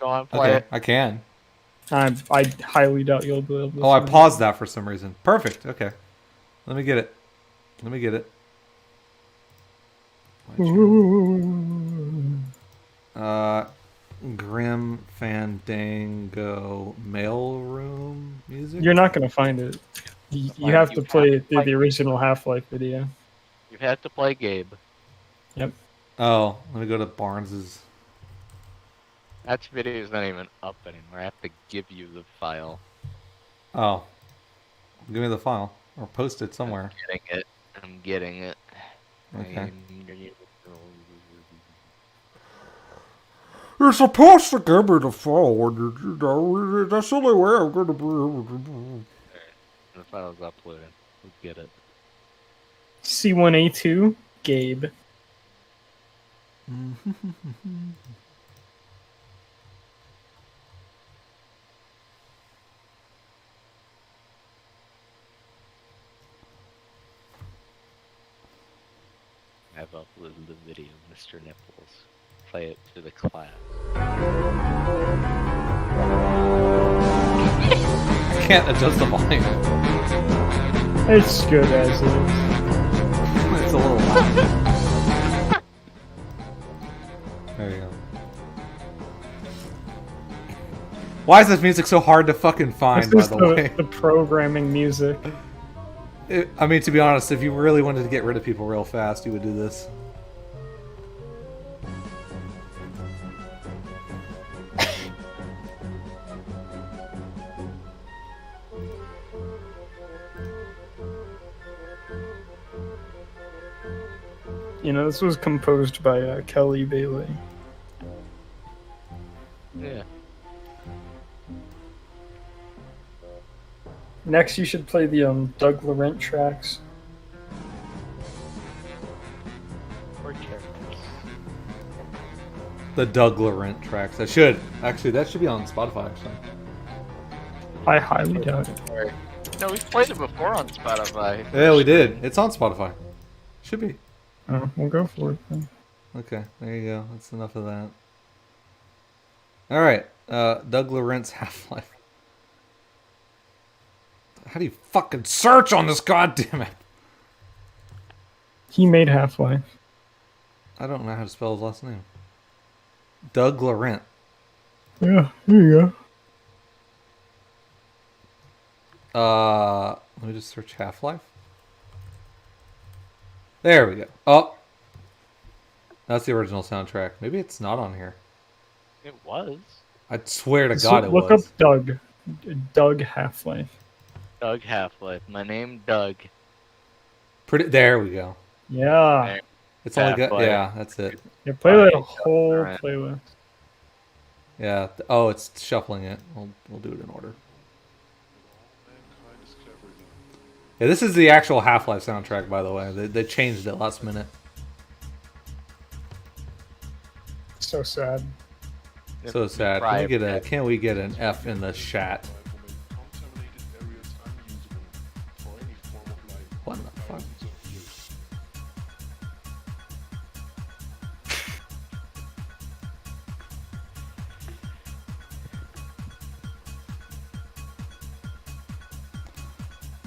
A: Go on, play
B: Okay,
A: it.
B: I can.
C: I highly doubt you'll be able to.
B: Oh, I
C: find
B: paused that for some reason. Perfect. Okay. Let me get it.
C: it. Ooh.
B: Grim Fandango mailroom music?
C: You're not gonna find it. You have to play the original Half-Life video.
A: You have to play Gabe.
B: Oh, let me go to Barnes's.
A: That video is not even up anymore. I have to give you the file.
B: Oh. Give me the file. Or post it somewhere.
A: I'm getting it.
B: Okay. You're supposed to give me the file. That's the only way I'm going to be able to do.
A: The file's uploading. We'll get it.
C: C1A2, Gabe.
A: I've uploaded the video, Mr. Nipples. Play it to the class.
B: I can't adjust the volume.
C: It's good as it is.
B: It's a little loud. There you go. Why is this music so hard to fucking find,
C: This
B: by
C: is
B: the way?
C: the programming music.
B: I mean, to be honest, if you really wanted to get rid of people real fast, you would do this.
C: You know, this was composed by Kelly Bailey.
A: Yeah.
C: Next, you should play the Doug Laurent tracks.
A: Or characters.
B: The Doug Laurent tracks. I should. Actually, that should be on Spotify, actually.
C: I highly doubt it.
A: Or- No, we've played it before on Spotify.
B: Yeah, we did. It's on Spotify. Should be.
C: We'll go for it then.
B: Okay, there you go. That's enough of that. Alright, Doug Laurent's Half-Life. How do you fucking search on this goddamn it?
C: He made Half-Life.
B: I don't know how to spell his last name. Doug Laurent.
C: Yeah, here you
B: Let me just search Half-Life. There we go. Oh! That's the original soundtrack. Maybe it's not on here.
A: It was.
B: I swear to
C: go.
B: God it
C: Look
B: was.
C: up Doug. Doug Half-Life.
A: Doug Half-Life. My name, Doug.
B: There we go.
C: Yeah.
A: There.
B: It's only got...
A: Half-Life.
B: Yeah, that's it.
C: Yeah, play that
A: Alright,
C: whole
A: alright.
C: playlist.
B: Yeah. Oh, it's shuffling it. We'll do it in order. Yeah, this is the actual Half-Life soundtrack, by the way. They changed it last minute.
C: So sad.
B: So sad. Can we get an F in the chat? What the fuck?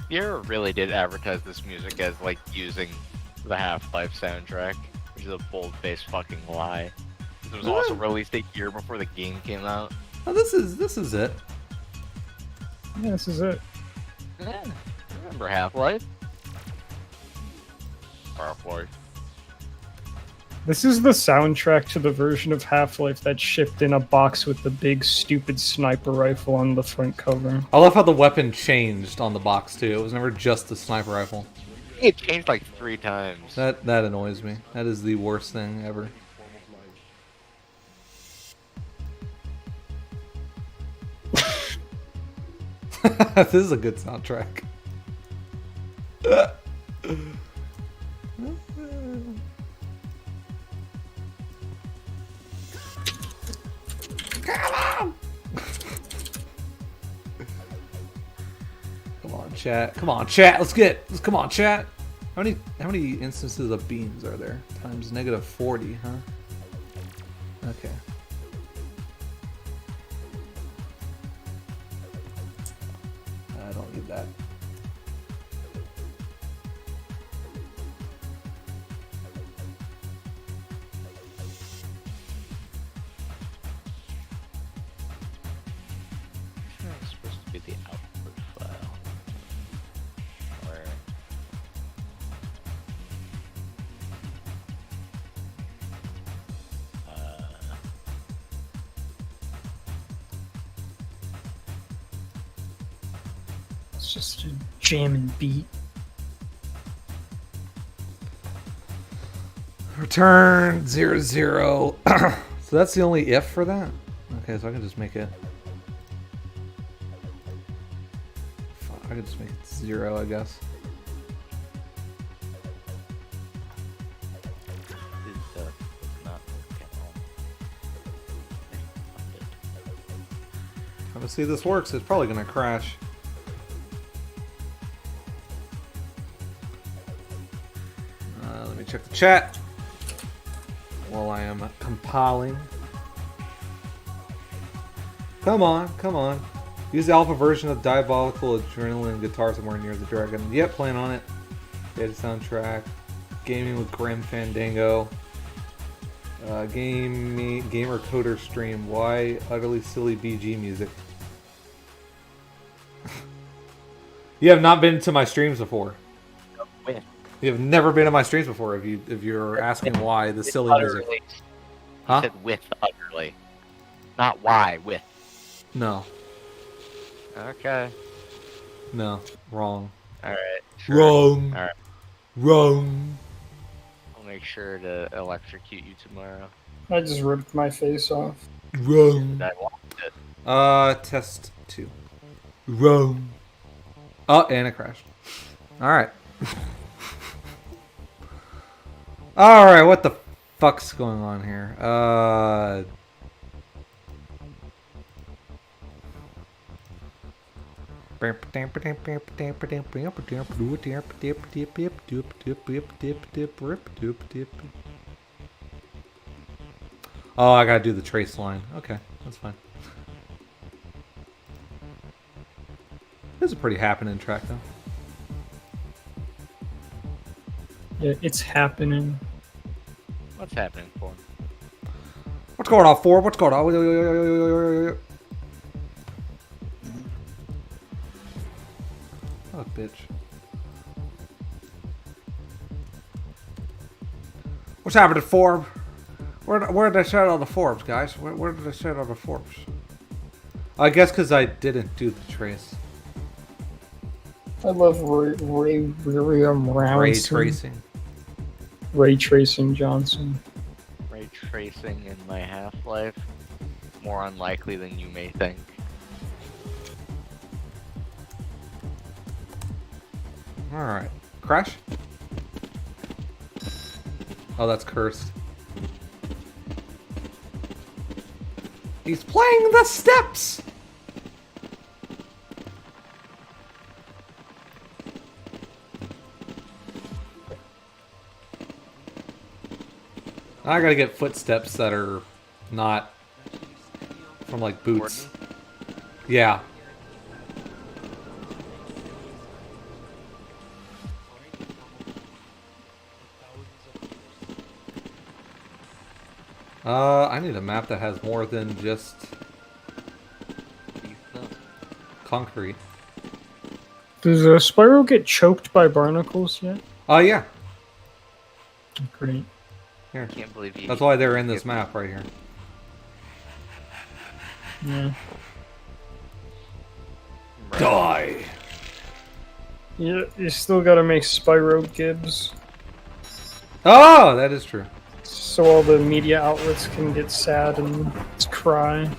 A: Sierra really did advertise this music as like using the Half-Life soundtrack, which is a bold-faced fucking lie. It was also released a year before the game came out.
B: Oh, this is it.
C: Yeah, this is it.
A: Yeah, remember Half-Life? Half-Life.
C: This is the soundtrack to the version of Half-Life that shipped in a box with the big stupid sniper rifle on the front cover.
B: I love how the weapon changed on the box too. It was never just the sniper rifle.
A: I think it changed like 3 times.
B: That annoys me. That is the worst thing ever. This is a good soundtrack. Come on, chat. Come on, chat. Come on, chat. How many instances of beams are there? Times -40, huh? Okay. I don't need that.
A: It's supposed to be the output file. Where...
C: It's just a jamming beat.
B: Return 00. So that's the only if for that? Okay, so I can just make it... Fuck, I can just make it 0, I guess.
A: not
B: Trying to see if this works. It's probably gonna crash. Let me check the chat while I am compiling. Come on, come on. Use the alpha version of Diabolical Adrenaline Guitar Somewhere Near the Dragon. Yep, playing on it. Data soundtrack. Gaming with Grim Fandango. Gamer Coder Stream. Why utterly silly BG music? You have not been to my streams before.
A: When?
B: You have never been to my streams before. If you're asking why the silly music,
A: Utterly.
B: huh?
A: You said with utterly. Not why, with.
B: No,
A: Okay.
B: no, wrong,
A: Alright.
B: wrong,
A: Alright.
B: wrong.
A: I'll make sure to electrocute you tomorrow.
C: I just ripped my face off.
B: Wrong.
A: I want it.
B: Test 2. Wrong. Oh, and it crashed. Alright. Alright, what the fuck's going on here? Oh, I gotta do the trace line. Okay, that's fine. This is a pretty happening track, though.
C: Yeah, it's happening.
A: What's happening for?
B: What's going on, Ford? What's going on? Oh, bitch. What's happening, Forb? Where did I set all the Forbs, guys? Where did I set all the Forbs? I guess because I didn't do the trace.
C: I love Ray
B: tracing.
C: Ray Tracing Johnson.
A: Ray tracing in my Half-Life? More unlikely than you may think.
B: Alright. Crash? Oh, that's cursed. He's playing the steps! I gotta get footsteps that are not from like boots. Yeah. I need a map that has more than just concrete.
C: Does Spyro get choked by barnacles yet?
B: Oh, yeah.
C: Great.
B: Here.
A: I can't believe you.
B: That's why they're in this map right here.
C: Yeah.
B: Die!
C: Yeah, you still gotta make Spyro Gibbs.
B: Oh, that is true.
C: So all the media outlets can get sad and cry.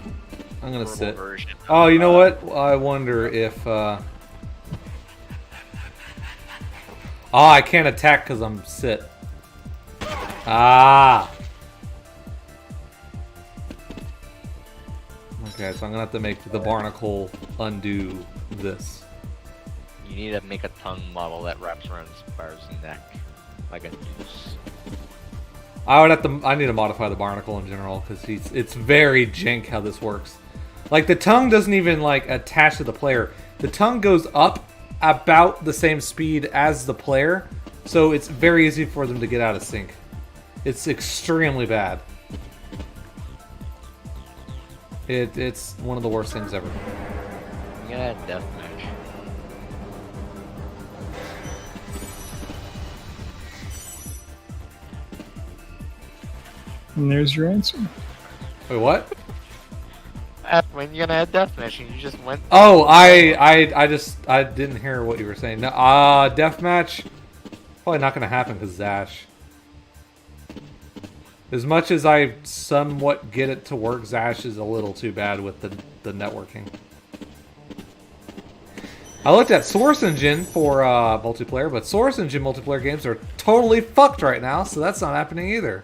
B: I'm gonna sit.
A: Version.
B: Oh, you know what? I wonder if, Oh, I can't attack because I'm sit. Ah! Okay, so I'm gonna have to make the barnacle undo this.
A: You need to make a tongue model that wraps around Spyro's neck. Like a noose.
B: I need to modify the barnacle in general, because it's very jank how this works. Like, the tongue doesn't even, like, attach to the player. The tongue goes up about the same speed as the player, so it's very easy for them to get out of sync. It's extremely bad. It's one of the worst things ever.
A: Yeah, deathmatch.
C: And there's your answer.
B: Wait, what?
A: When you gonna add deathmatch? And you just went.
B: Oh, I didn't hear what you were saying. No, deathmatch probably not gonna happen because Zash. As much as I somewhat get it to work, Zash is a little too bad with the networking. I looked at Source Engine for multiplayer, but Source Engine multiplayer games are totally fucked right now, so that's not happening either.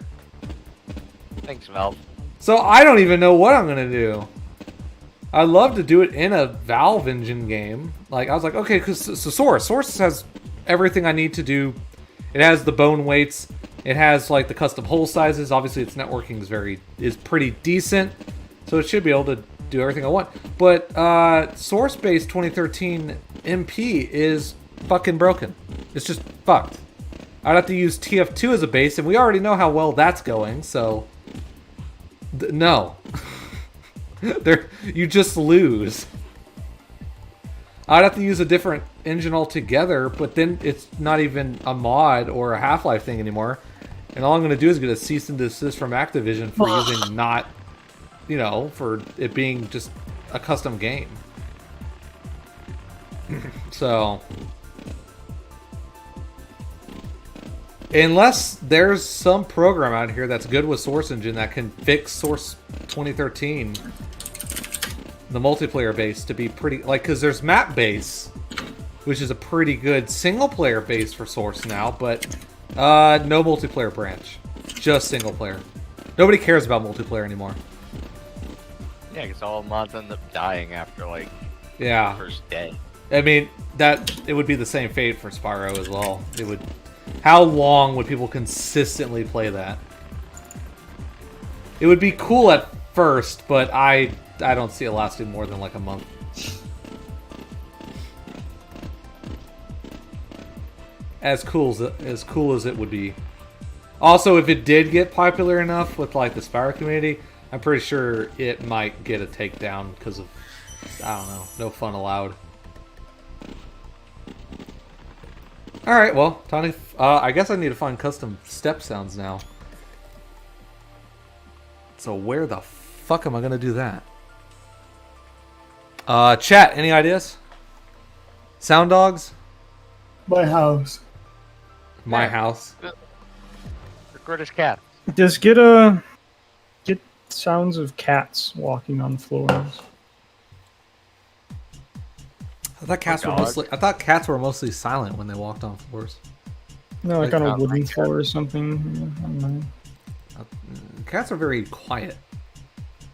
A: Thanks, Valve.
B: So I don't even know what I'm gonna do. I'd love to do it in a Valve Engine game. Like, I was like, okay, because Source has everything I need to do. It has the bone weights. It has like the custom hole sizes. Obviously, its networking is pretty decent, so it should be able to do everything I want. But Source-based 2013 MP is fucking broken. It's just fucked. I'd have to use TF2 as a base, and we already know how well that's going. So no, you just lose. I'd have to use a different engine altogether, but then it's not even a mod or a Half-Life thing anymore. And all I'm going to do is get a cease and desist from Activision for using not, you know, for it being just a custom game. So, unless there's some program out here that's good with Source Engine that can fix Source 2013, the multiplayer base, to be pretty, like, because there's map base, which is a pretty good single-player base for Source now, but no multiplayer branch. Just single-player. Nobody cares about multiplayer anymore.
A: Yeah, because all mods end up dying after, like,
B: Yeah.
A: the first day.
B: I mean, it would be the same fate for Spyro as well. It would... How long would people consistently play that? It would be cool at first, but I don't see it lasting more than like a month. As cool as it would be. Also, if it did get popular enough with like the Spyro community, I'm pretty sure it might get a takedown because of, I don't know, no fun allowed. Alright, well, Tony, I guess I need to find custom step sounds now. So where the fuck am I gonna do that? Chat, any ideas? Sound dogs?
C: My house.
B: My
A: Yeah.
B: house.
A: Record his cat.
C: Just get sounds of cats walking on floors.
B: I thought cats were mostly silent when they walked on floors.
C: No, like
B: Like
C: on a
A: not
C: wooden
A: like
C: floor or something. Yeah, I don't know.
B: Cats are very quiet.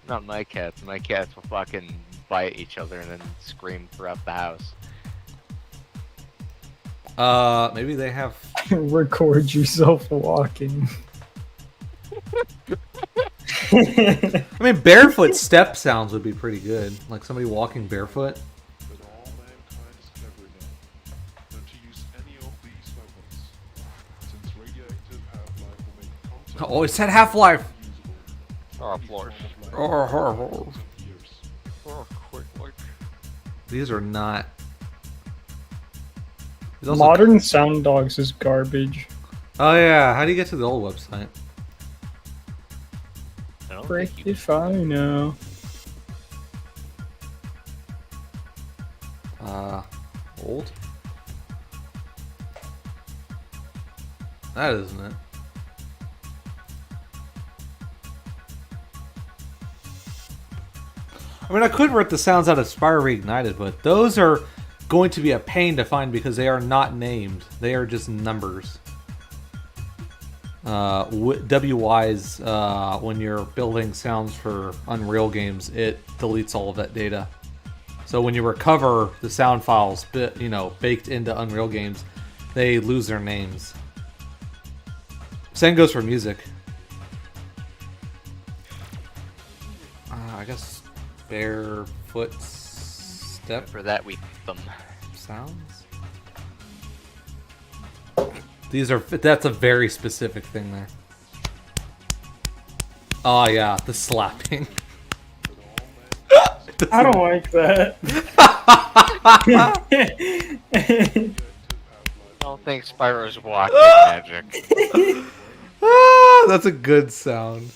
A: Not my cats. My cats will fucking bite each other and then scream throughout the house.
B: Maybe they have.
C: Record yourself walking.
B: I mean, barefoot step sounds would be pretty good. Like somebody walking barefoot.
E: But all mankind is clever enough not to use any of these weapons, since radioactive half-life will make contact
B: Oh, it said Half-Life.
E: usable.
A: Oh, floors.
E: Years.
A: Oh, quick.
B: These are not. These also-
C: Modern sound dogs is garbage.
B: Oh yeah, how do you get to the old website?
A: I don't
C: Frick
A: think you
C: if I know.
B: Old? That isn't it. I mean, I could rip the sounds out of Spyro Reignited, but those are going to be a pain to find because they are not named. They are just numbers. WY's, when you're building sounds for Unreal games, it deletes all of that data. So when you recover the sound files, baked into Unreal games, they lose their names. Same goes for music. I guess barefoot step
A: For that, we them.
B: sounds. That's a very specific thing there. Oh yeah, the slapping.
C: I don't like that.
A: I don't think Spyro's walking magic.
B: Ah, that's a good sound.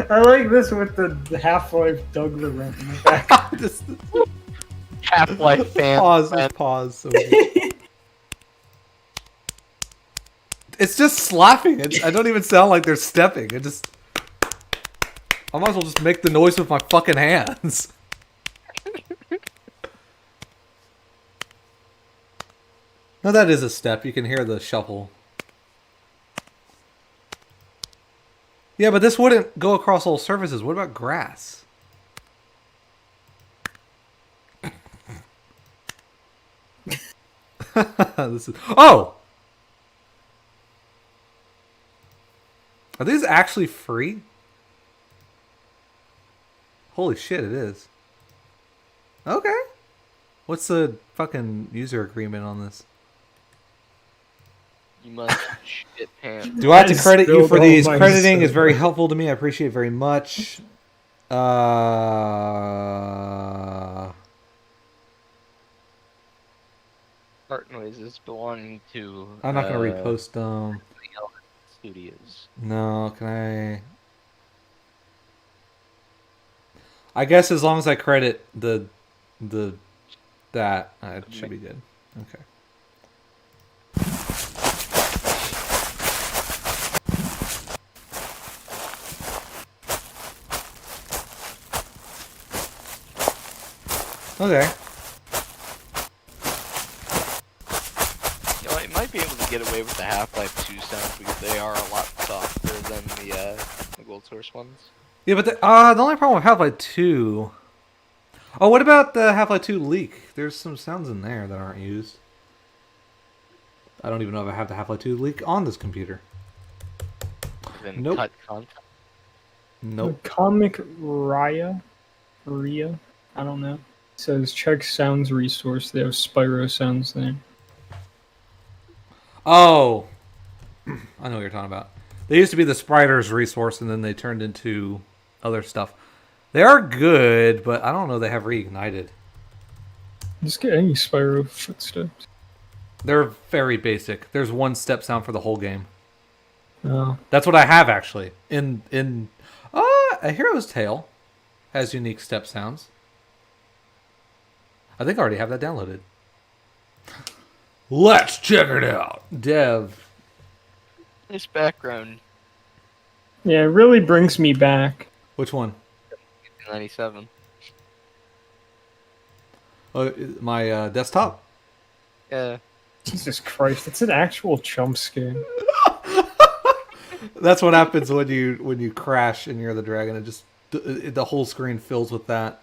C: I like this with the Half-Life Douglas rent in the back.
B: Just
A: Half-Life fan.
B: pause. So it's just slapping. I don't even sound like they're stepping. I might as well just make the noise with my fucking hands. No, that is a step. You can hear the shuffle. Yeah, but this wouldn't go across all surfaces. What about grass? Oh! Are these actually free? Holy shit, it is. Okay. What's the fucking user agreement on this?
A: You must shit pants.
B: Do I have to
C: I
B: credit you
C: still
B: for
C: don't
B: these?
C: like
B: Crediting is
C: Spyro.
B: very helpful to me. I appreciate it very much.
A: Art noises belonging to.
B: I'm not gonna repost them.
A: Studios.
B: No, can I? I guess as long as I credit that, it should be good. Okay. Okay.
A: You know, it might be able to get away with the Half-Life 2 sounds because they are a lot softer than the Gold Source ones.
B: Yeah, but the only problem with Half-Life 2... Oh, what about the Half-Life 2 leak? There's some sounds in there that aren't used. I don't even know if I have the Half-Life 2 leak on this computer.
A: Then
B: Nope.
A: cut content.
B: Nope.
C: The comic Ria, I don't know. It says check sounds resource. They have Spyro sounds there.
B: Oh! I know what you're talking about. They used to be the Spiders resource, and then they turned into other stuff. They are good, but I don't know they have reignited.
C: Just get any Spyro footsteps.
B: They're very basic. There's one step sound for the whole game.
C: Oh.
B: That's what I have, actually. A Hero's Tale has unique step sounds. I think I already have that downloaded. Let's check it out. Dev.
A: This background,
C: Yeah, it really brings me back.
B: Which one?
A: 97.
B: My desktop?
A: Yeah.
C: Jesus Christ, it's an actual jump scare.
B: That's what happens when you crash and you're the dragon. It just the whole screen fills with that.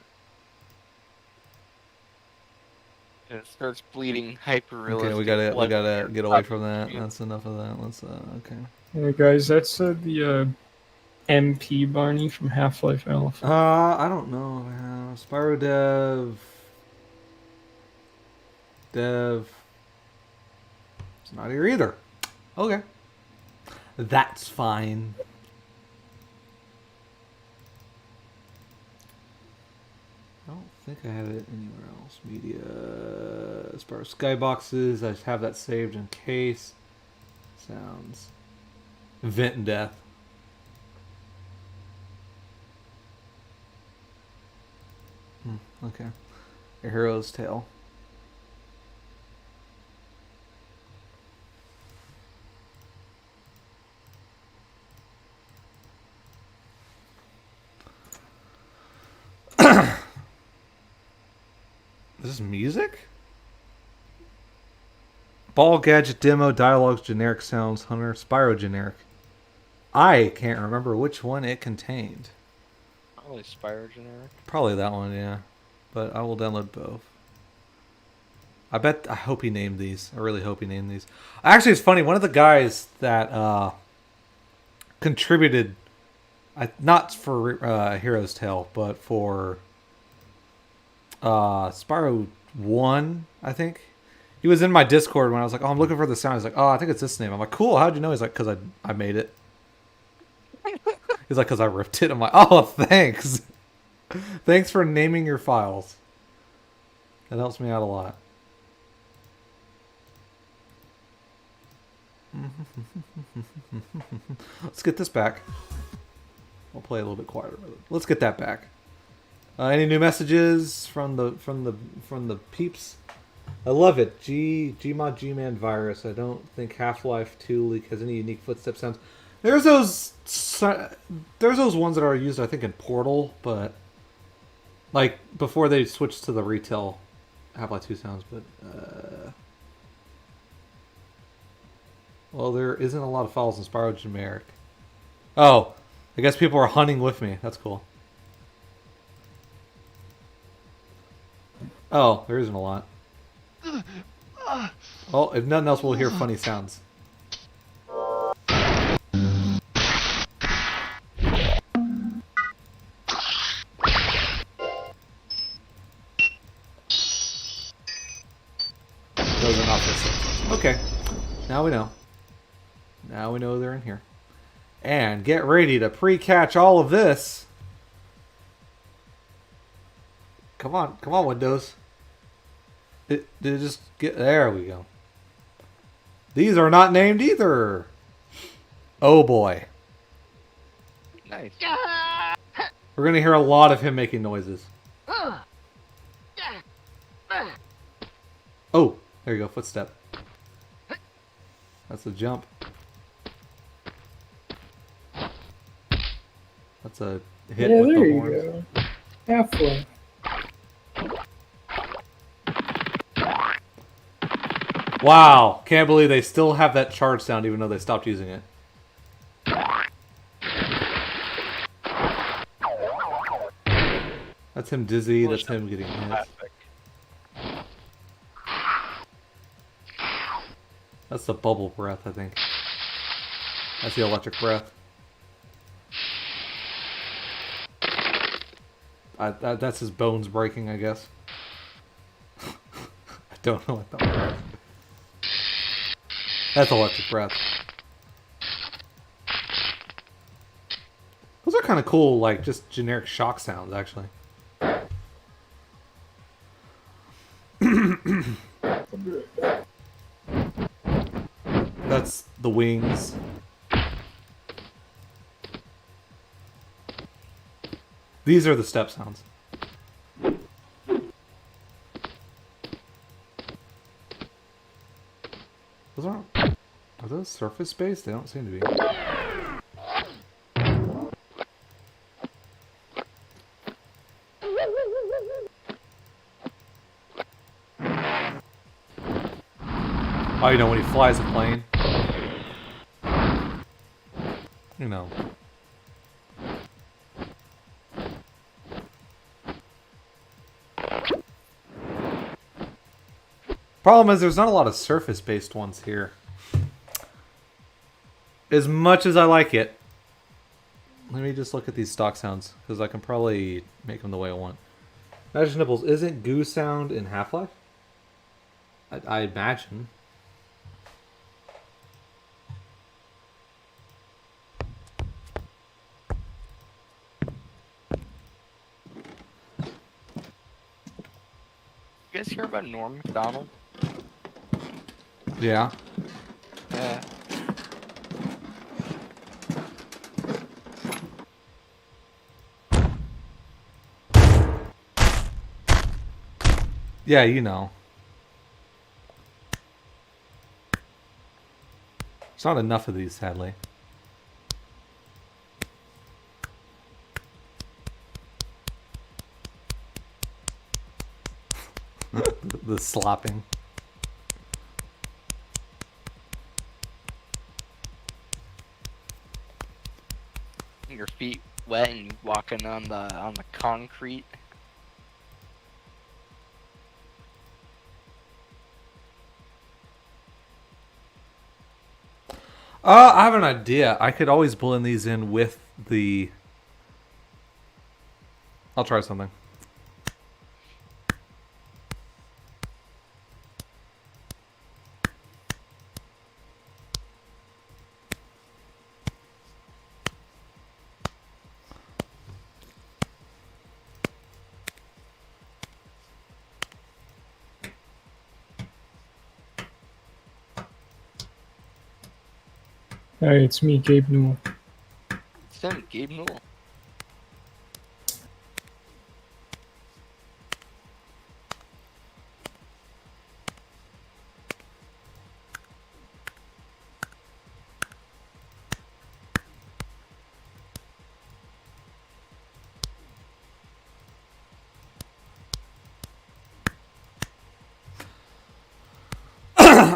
A: And it starts bleeding hyper realistic.
B: Okay, we gotta get away from that. That's enough of that. Let's okay.
C: Hey guys, that's the MP Barney from Half-Life Alpha.
B: I don't know. Spyro Dev. It's not here either. Okay. That's fine. I don't think I have it anywhere else. Media. Spyro Skyboxes. I just have that saved in case. Sounds. Vent and Death. Okay. A Hero's Tale. This is music? Ball Gadget Demo, Dialogues, Generic Sounds, Hunter, Spyro Generic. I can't remember which one it contained.
A: Probably Spyro generic.
B: Probably that one, yeah. But I will download both. I hope he named these. I really hope he named these. Actually, it's funny. One of the guys that contributed, not for Hero's Tale, but for Spyro 1, I think. He was in my Discord when I was like, oh, I'm looking for the sound. He's like, oh, I think it's this name. I'm like, cool. How'd you know? He's like, because I made it. He's like, because I ripped it. I'm like, oh, thanks. Thanks for naming your files. That helps me out a lot. Let's get this back. I'll play a little bit quieter with it. Let's get that back. Any new messages from the peeps? I love it. Gmod Gman virus. I don't think Half-Life 2 leak has any unique footstep sounds. There's those ones that are used, I think, in Portal, but like before they switched to the retail Half-Life 2 sounds. But well, there isn't a lot of files in Spyro Generic. Oh, I guess people are hunting with me. That's cool. Oh, there isn't a lot. Oh, if nothing else, we'll hear funny sounds. Those are not footsteps. Okay, now we know. Now we know they're in here. And get ready to pre-catch all of this. Come on, Windows. Did it just get... There we go. These are not named either. Oh boy.
A: Nice.
B: We're going to hear a lot of him making noises. Oh, there you go, footstep. That's a jump. That's a hit with
C: there
B: the
C: you
B: horns.
C: go. Half-Life.
B: Wow, can't believe they still have that charge sound even though they stopped using it. That's him dizzy, that's him getting hit.
A: Classic.
B: That's the bubble breath, I think. That's the electric breath. That's his bones breaking, I guess. I don't know what that was. That's electric breath. Those are kind of cool, like, just generic shock sounds, actually. That's the wings. These are the step sounds. Those aren't... Are those surface-based? They don't seem to be. Oh, you know, when he flies a plane. You know. Problem is, there's not a lot of surface-based ones here. As much as I like it. Let me just look at these stock sounds, because I can probably make them the way I want. Magic Nipples, isn't goo sound in Half-Life? I imagine.
A: You guys hear about Norm Macdonald?
B: Yeah.
A: Yeah.
B: Yeah, you know. There's not enough of these, sadly. The slopping.
A: Your feet wet and you walking on the concrete.
B: I have an idea. I could always blend these in with the... I'll try something.
C: Hey, it's me, Gabe Newell.
A: It's him, Gabe Newell.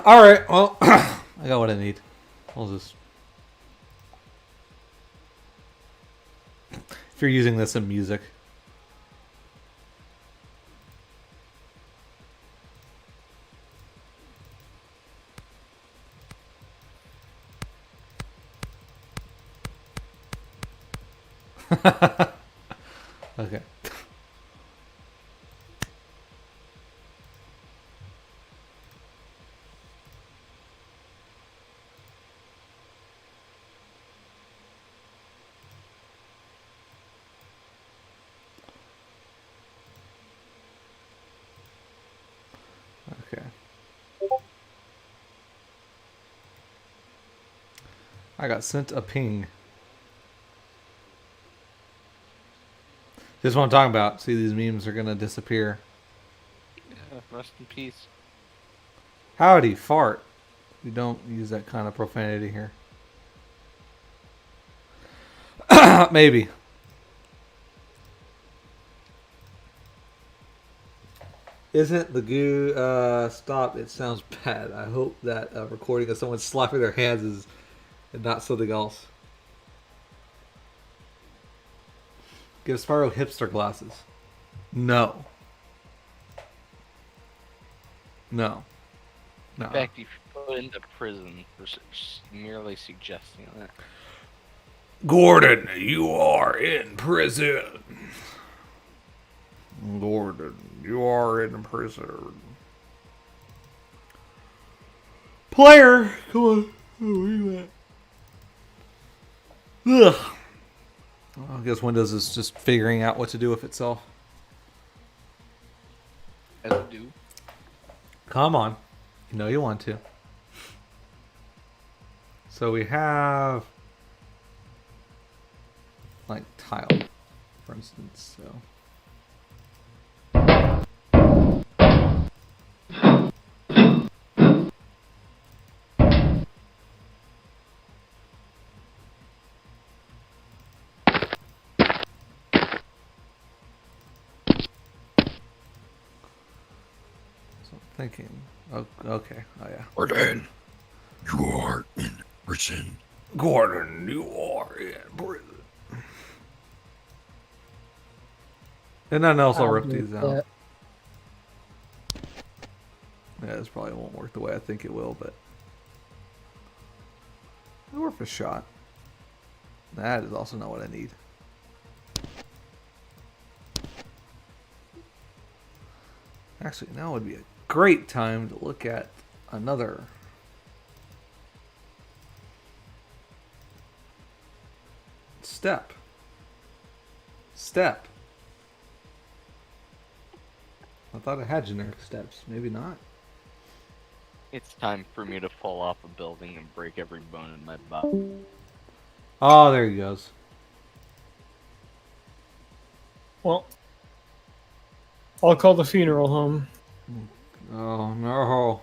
B: Alright, well, I got what I need. I'll just... If you're using this in music. Okay. Okay. I got sent a ping. This is what I'm talking about. See, these memes are gonna disappear.
A: Yeah, rest in peace.
B: Howdy, fart. We don't use that kind of profanity here. Maybe. Isn't the goo stop? It sounds bad. I hope that recording of someone slapping their hands is not something else. Give Spyro hipster glasses. No. No. No.
A: In fact, you put into prison for merely suggesting that.
B: Gordon, you are in prison. Gordon, you are in prison. Player, come on. Oh, where you at? Ugh. Well, I guess Windows is just figuring out what to do with itself.
A: As you do.
B: Come on. You know you want to. So we have like tile, for instance. So thinking. Oh, okay. Oh yeah.
F: Gordon, you are in prison.
B: Gordon, you are in prison. And then also rip these out. Yeah, this probably won't work the way I think it will, but it'll worth a shot. That is also not what I need. Actually, now would be a great time to look at another step. I thought I had generic steps. Maybe not.
A: It's time for me to fall off a building and break every bone in my body.
B: Oh, there he goes.
C: Well, I'll call the funeral home.
B: Oh, no.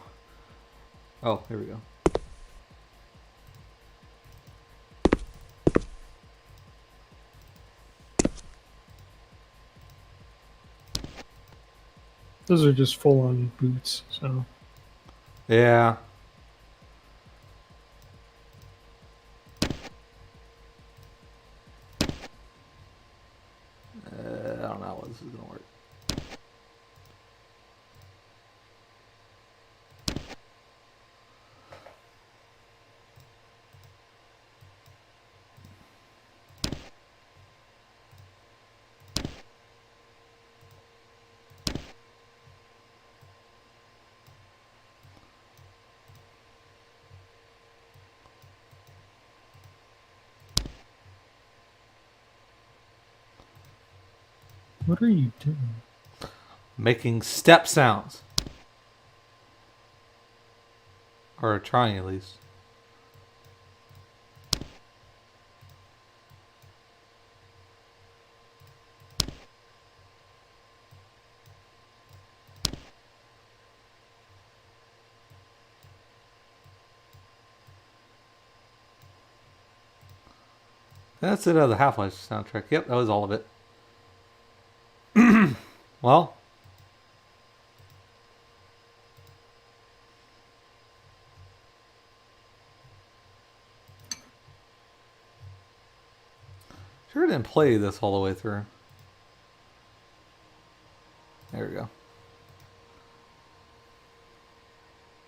B: Oh, here we go.
C: Those are just full-on boots, so...
B: Yeah. I don't know how this is going to work.
C: What are you doing?
B: Making step sounds. Or trying at least. That's it, the Half-Life soundtrack. Yep, that was all of it. Well, sure didn't play this all the way through. There we go.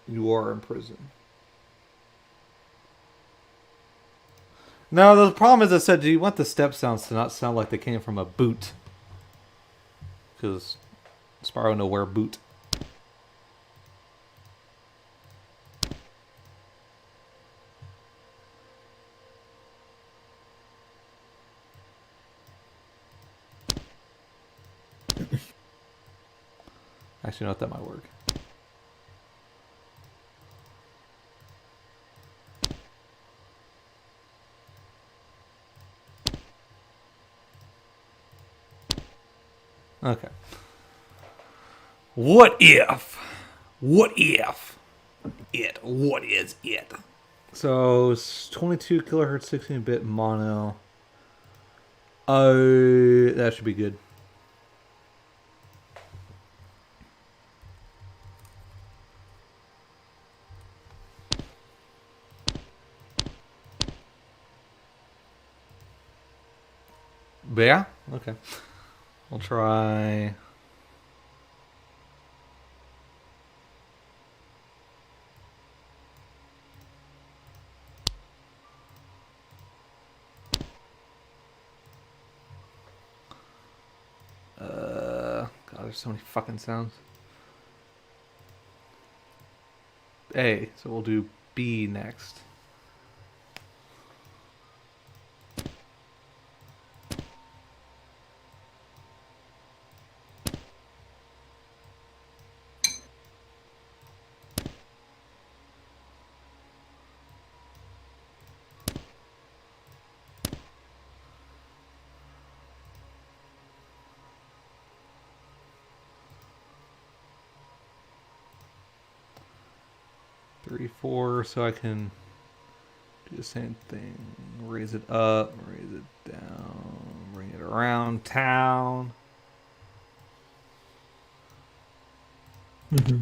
B: You are in prison. No, the problem is I said, do you want the step sounds to not sound like they came from a boot? Because Spyro know where boot. Actually, no, that might work. Okay. What if? What if? What is it? So, it's 22 kilohertz, 16-bit mono. Oh, that should be good. But yeah, okay. I'll try. God, there's so many fucking sounds. A, so we'll do B next. Three, four, so I can do the same thing. Raise it up, raise it down, bring it around town.
C: Mm-hmm.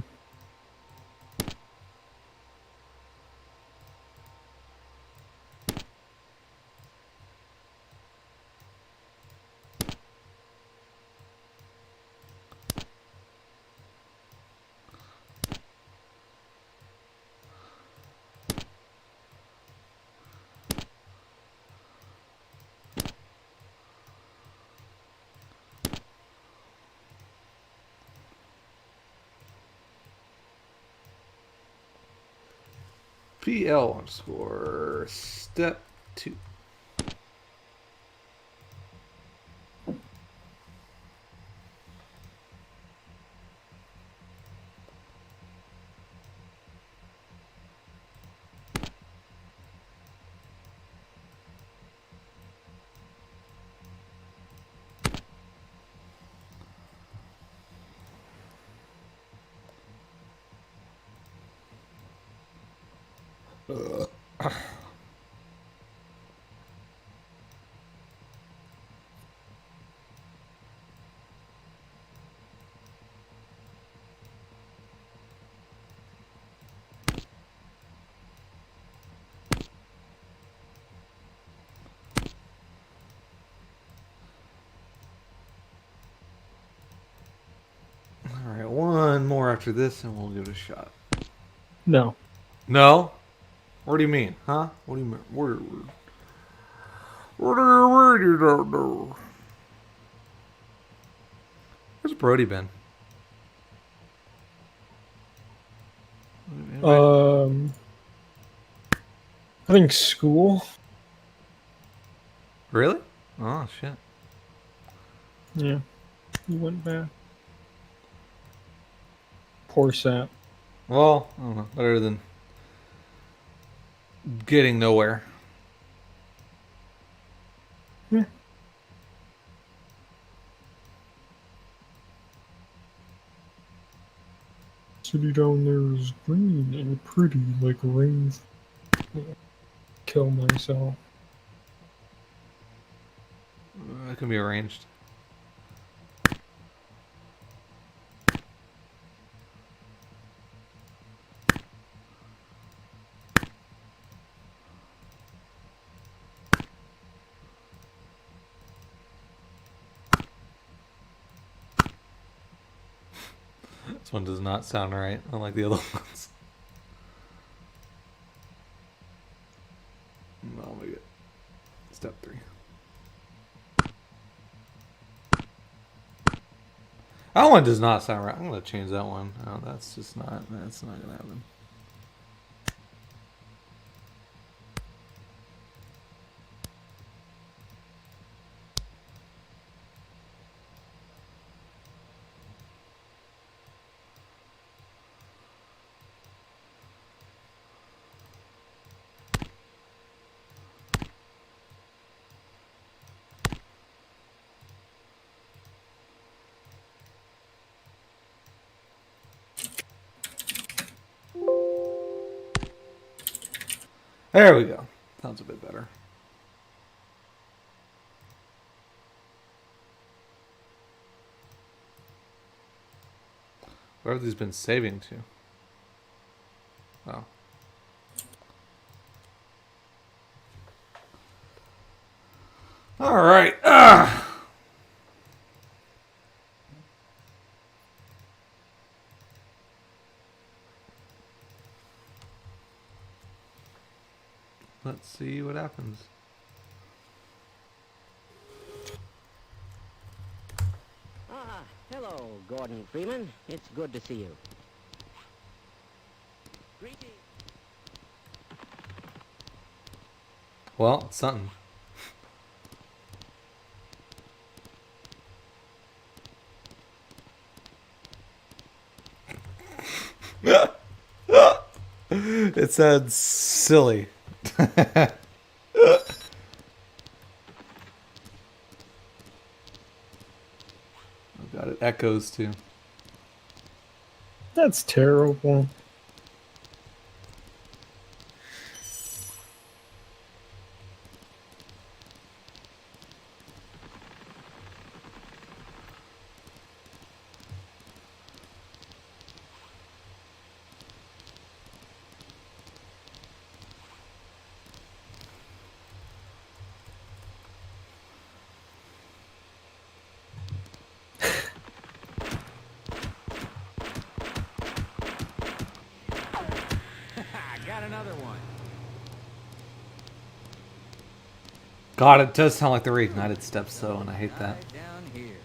B: PL underscore step 2. Alright, one more after this and we'll give it a shot.
C: No.
B: No? What do you mean? Huh? What do you mean? What do you mean you don't know? Where's Brody been?
C: I think school.
B: Really? Oh, shit.
C: Yeah. He went back. Poor sap.
B: Well, I don't know. Better than getting nowhere.
C: Yeah. City down there is green and pretty like rain. Kill myself.
B: That can be arranged. This one does not sound right, unlike the other ones. I'll make it step 3. That one does not sound right. I'm gonna change that one. Oh, that's not gonna happen. There we go. Sounds a bit better. Where have these been saving to? Oh. All right. Let's see what happens.
D: Ah, hello, Gordon Freeman. It's good to see you. Greetings.
B: Well, it's something. It sounds silly. Oh god, it echoes too.
C: That's terrible.
G: I got another one.
B: God, it does sound like the reignited steps though, and I hate that.
G: Right down here.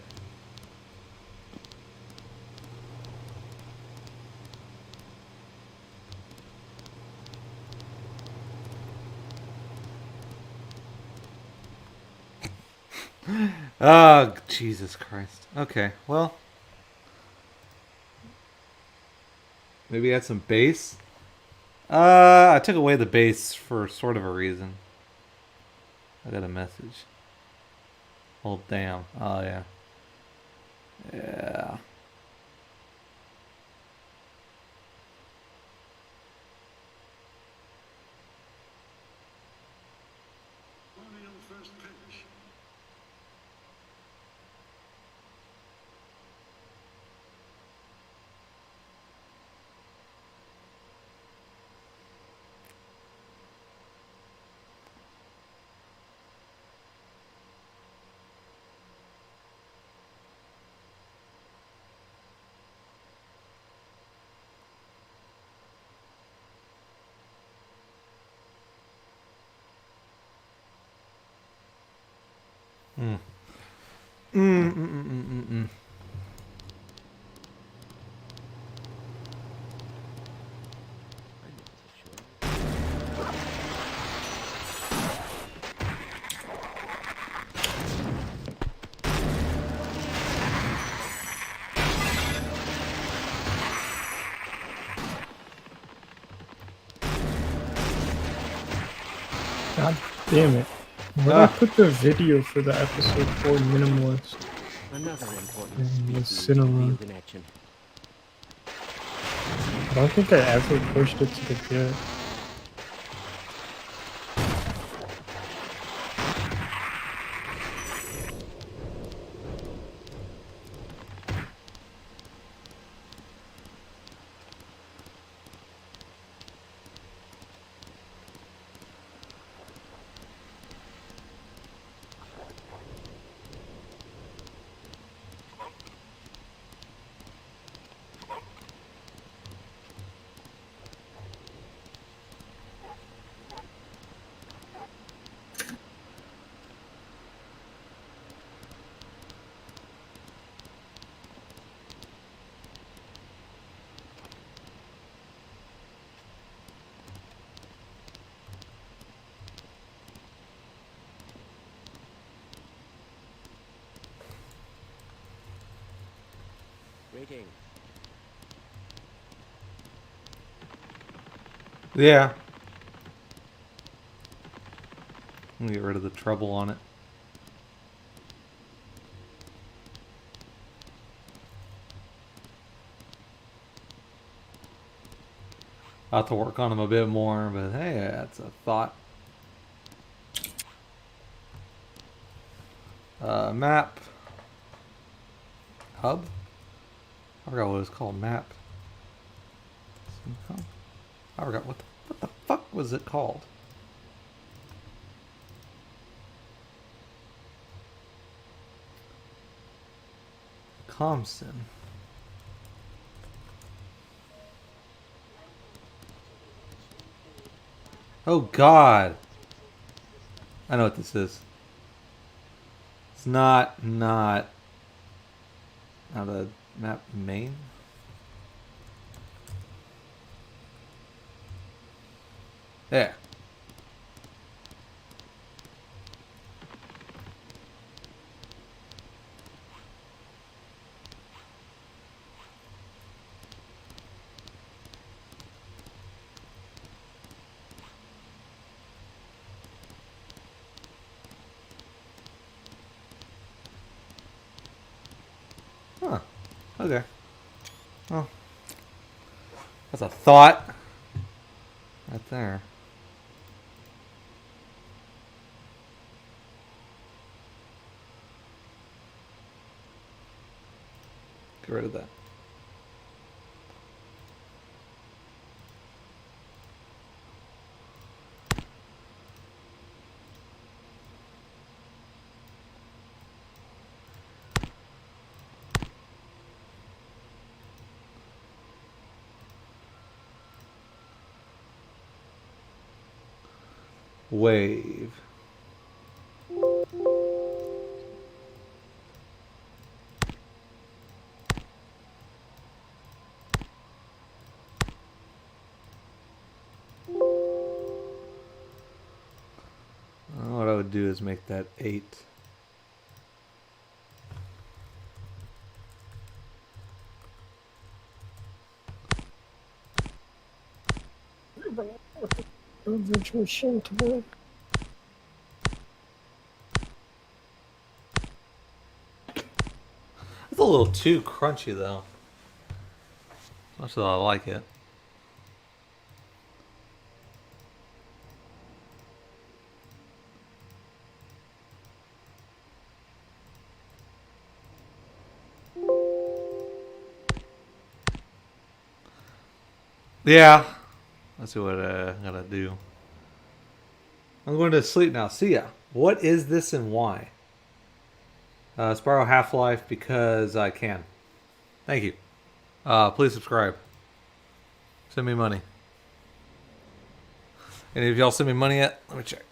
B: Oh, Jesus Christ. Okay, well. Maybe add some bass? I took away the bass for sort of a reason. I got a message. Oh, damn. Oh, yeah. Yeah. Mm. Mm.
C: God damn it. Where did I put the video for the episode 4 minimalist?
D: Another important
C: In the
D: species
C: cinema.
D: revealed in action.
C: I don't think I ever pushed it to the good.
D: Greetings.
B: Yeah. I'm gonna get rid of the treble on it. I'll have to work on them a bit more, but hey, that's a thought. Map. Hub? I forgot what it was called. Map. I forgot what the fuck was it called? Comson. Oh God. I know what this is. It's not a map main. There. Huh. Okay. Well, that's a thought. Right there. Get rid of that. Wave. What I would do is make that 8.
C: Virtual machine to work.
B: It's a little too crunchy though. As much as I like it. Yeah. Let's see what I gotta do. I'm going to sleep now. See ya. What is this and why? Spyro Half-Life because I can. Thank you. Please subscribe. Send me money. Any of y'all send me money yet? Let me check.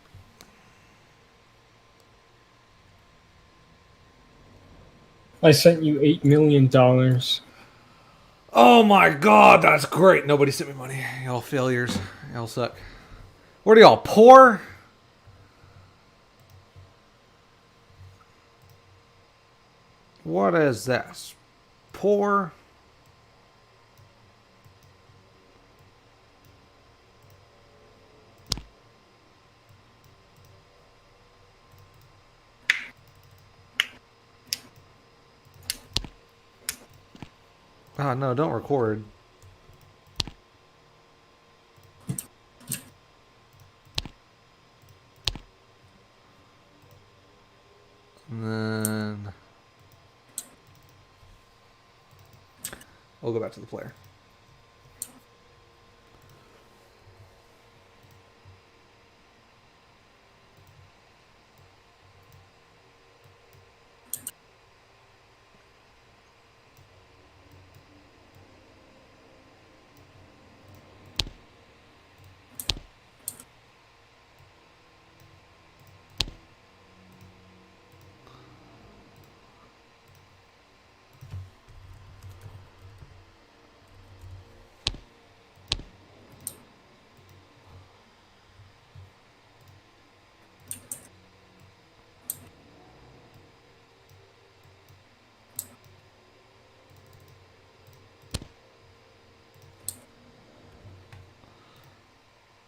C: I sent you $8 million.
B: Oh my god, that's great. Nobody sent me money. Y'all failures. Y'all suck. What are y'all, poor? What is this? Poor? Oh no, don't record. And then we'll go back to the player.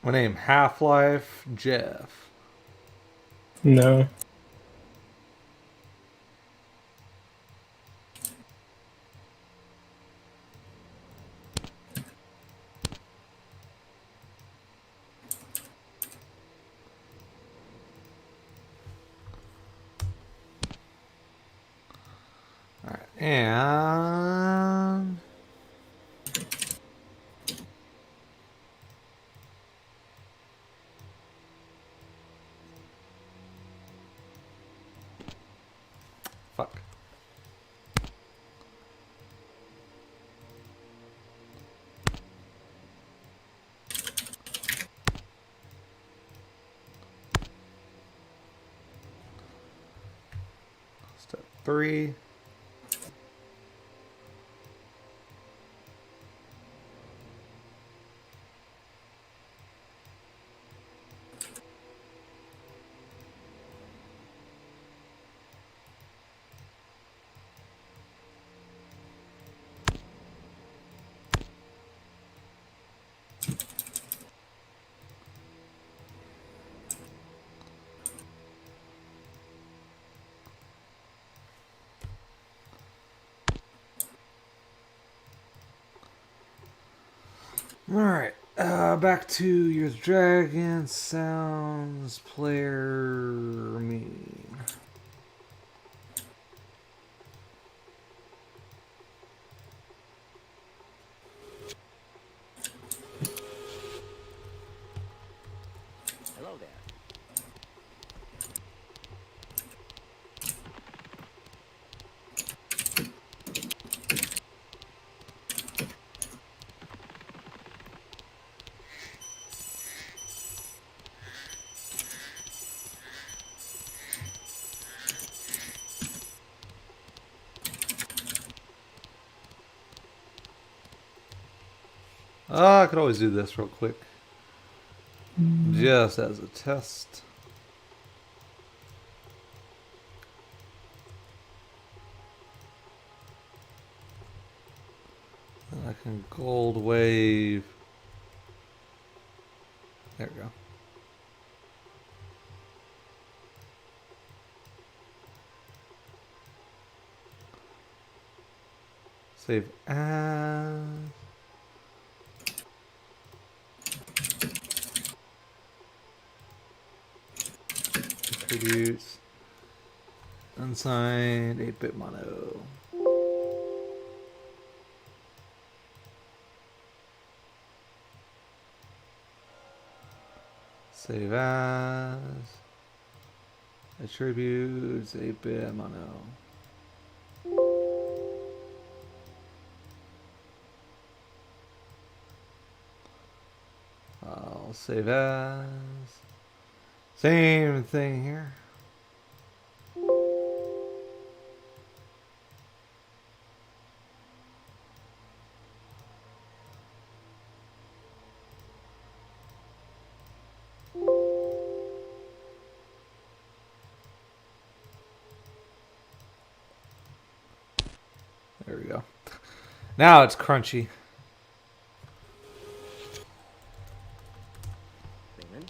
B: My name Half-Life Jeff.
C: No.
B: Alright, and fuck. 3. Alright, back to Years of Dragon, sounds, player, mean.
D: Hello there.
B: I could always do this real quick. Just as a test. And I can gold wave. There we go. Save as. Attributes. Unsigned 8-bit mono. Save as. Attributes 8-bit mono. I'll save as. Same thing here. There we go. Now it's crunchy.
D: Freeman.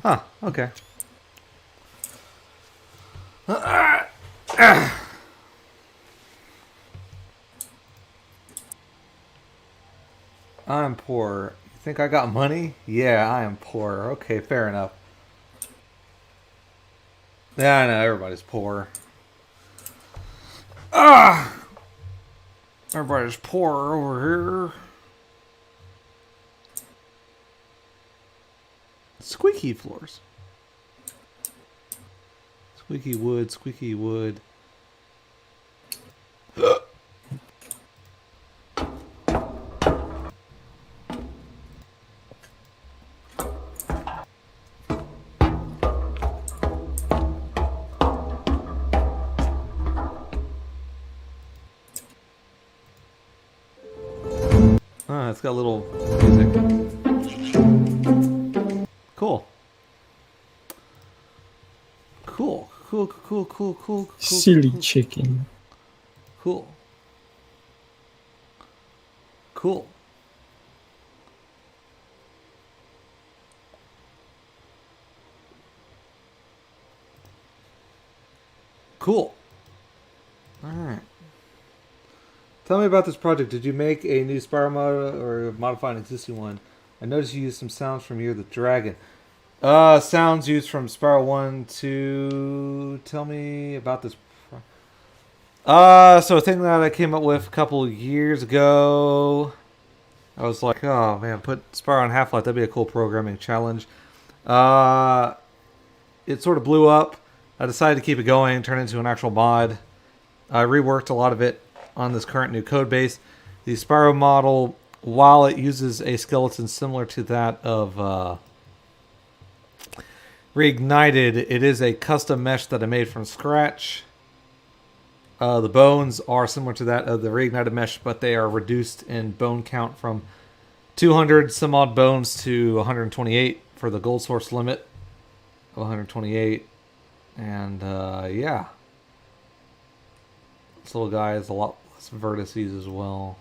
B: Huh, okay. I'm poor. You think I got money? Yeah, I am poor. Okay, fair enough. Yeah, I know, everybody's poor. Ah! Everybody's poor over here. Squeaky floors. Squeaky wood, squeaky wood. Ah, it's got a little music. Cool. Cool.
C: Silly chicken.
B: Cool. Cool. Alright. Tell me about this project. Did you make a new Spyro mod or modify an existing one? I noticed you used some sounds from Year the Dragon. Sounds used from Spyro 1 to... Tell me about this. So a thing that I came up with a couple years ago. I was like, oh man, put Spyro on Half-Life. That'd be a cool programming challenge. It sort of blew up. I decided to keep it going, turn it into an actual mod. I reworked a lot of it on this current new code base. The Spyro model, while it uses a skeleton similar to that of Reignited, it is a custom mesh that I made from scratch. The bones are similar to that of the Reignited mesh, but they are reduced in bone count from 200 some odd bones to 128 for the gold source limit of 128. And yeah. This little guy has a lot less vertices as well.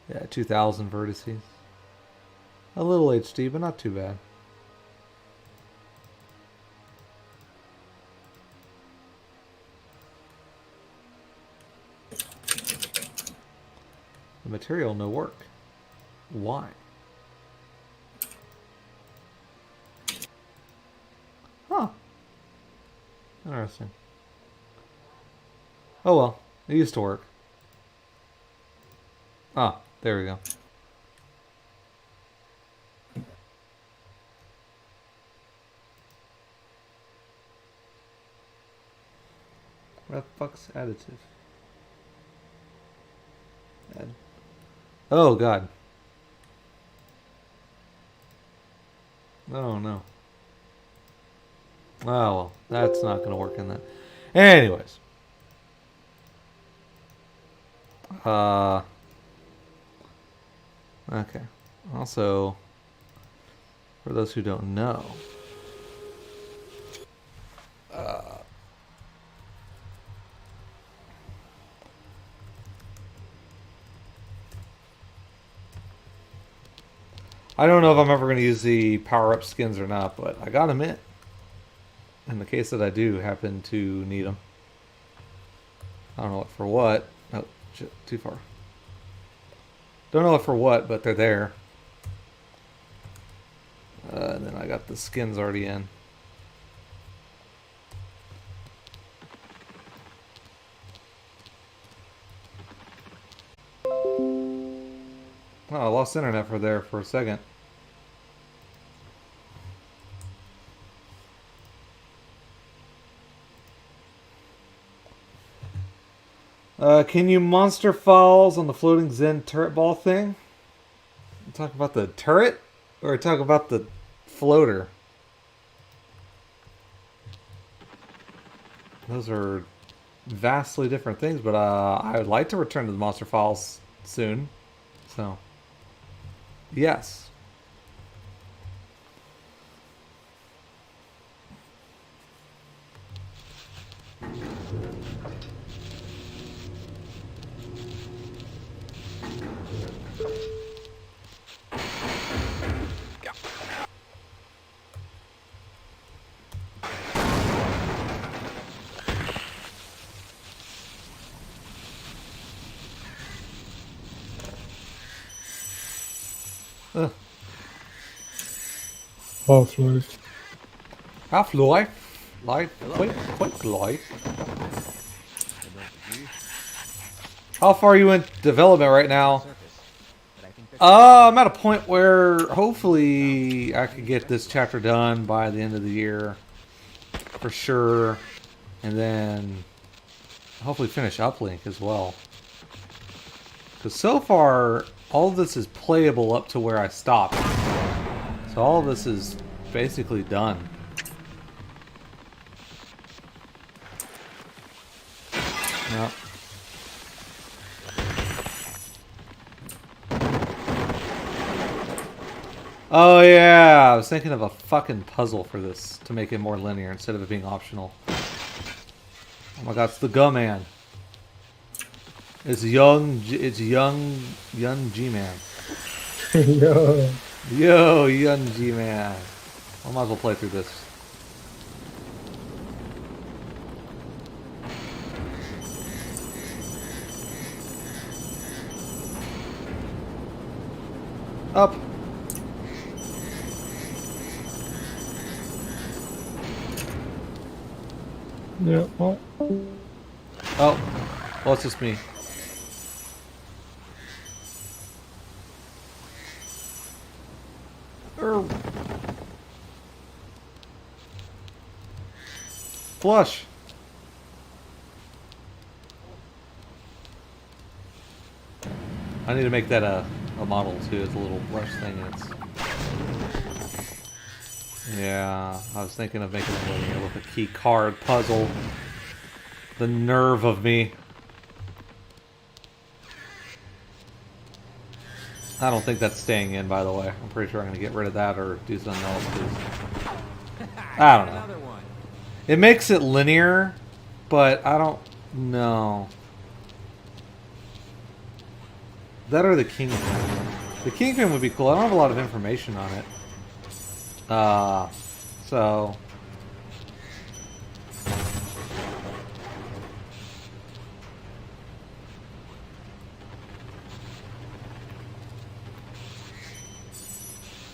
B: Yeah, 2,000 vertices. A little HD, but not too bad. The material no work. Why? Huh. Interesting. Oh well, it used to work. Ah, there we go. What the fuck's additive? Add. Oh god. Oh no. Oh well, that's not going to work in that. Anyways. Okay. Also, for those who don't know, I don't know if I'm ever going to use the power-up skins or not, but I got them in the case that I do happen to need them. I don't know for what. Oh, shit, too far. Don't know for what, but they're there. And then I got the skins already in. Oh, I lost internet for a second. Can you monster files on the floating Zen turret ball thing? Talk about the turret? Or talk about the floater? Those are vastly different things, but I would like to return to the monster files soon. So, yes.
C: Half-Life.
B: Half-Life? Quick life. How far are you in development right now? I'm at a point where hopefully I could get this chapter done by the end of the year. For sure. And then hopefully finish Uplink as well. Because so far, all of this is playable up to where I stopped. So all of this is basically done. Yep. Oh yeah, I was thinking of a fucking puzzle for this to make it more linear instead of it being optional. Oh my god, it's the Gu-Man. It's young G-Man.
C: Yo.
B: Yo, young G-Man. I might as well play through this. Up.
C: Yeah, well,
B: Oh. Well, it's just me. Flush. I need to make that a model too. It's a little flush thing. And it's yeah. I was thinking of making it linear with a key card puzzle. The nerve of me. I don't think that's staying in, by the way. I'm pretty sure I'm going to get rid of that or do something else. 'Cause I don't know.
G: Another one.
B: It makes it linear, but I don't know. That or the Kingpin. The Kingpin would be cool. I don't have a lot of information on it. So...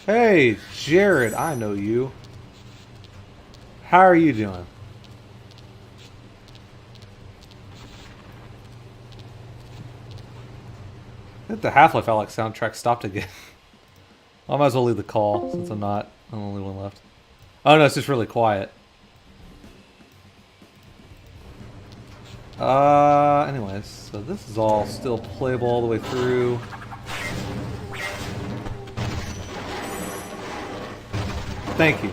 B: Hey, Jared, I know you. How are you doing? I think the Half-Life Alyx soundtrack stopped again. I might as well leave the call since I'm the only one left. Oh no, it's just really quiet. Anyways, so this is all still playable all the way through. Thank you.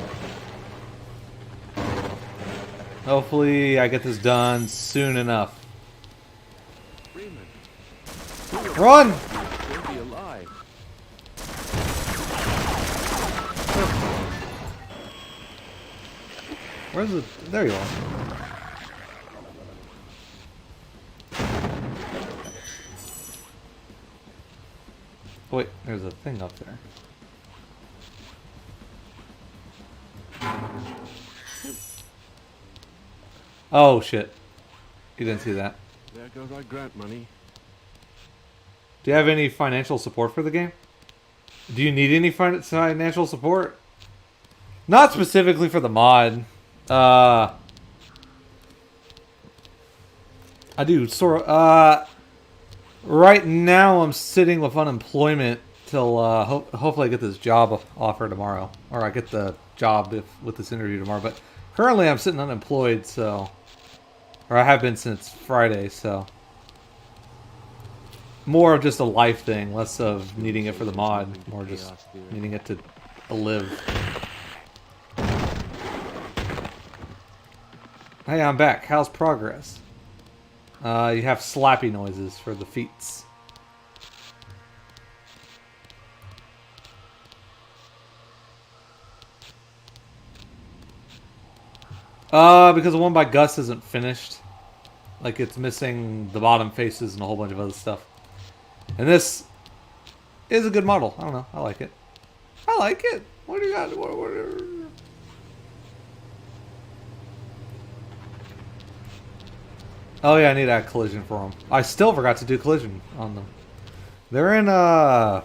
B: Hopefully I get this done soon enough. Run!
F: You'll be alive.
B: Where's the... There you are. Wait, there's a thing up there. Oh shit. You didn't see that.
F: There goes our grant money.
B: Do you have any financial support for the game? Do you need any financial support? Not specifically for the mod. I do sort of. Right now, I'm sitting with unemployment till hopefully I get this job offer tomorrow, or I get the job with this interview tomorrow. But currently, I'm sitting unemployed, so, or I have been since Friday, so. More of just a life thing, less of needing it for the mod, more just needing it to live. Hey, I'm back. How's progress? You have slappy noises for the feats. Because the one by Gus isn't finished. Like, it's missing the bottom faces and a whole bunch of other stuff. And this is a good model. I don't know. I like it. I like it. What do you got? Oh yeah, I need to add collision for them. I still forgot to do collision on them. They're in I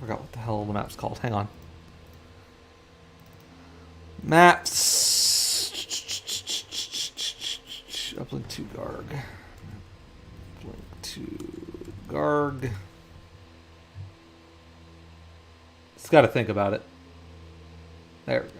B: forgot what the hell the map's called. Hang on. Maps. Uplink to Garg. Uplink to Garg. Just got to think about it. There we go.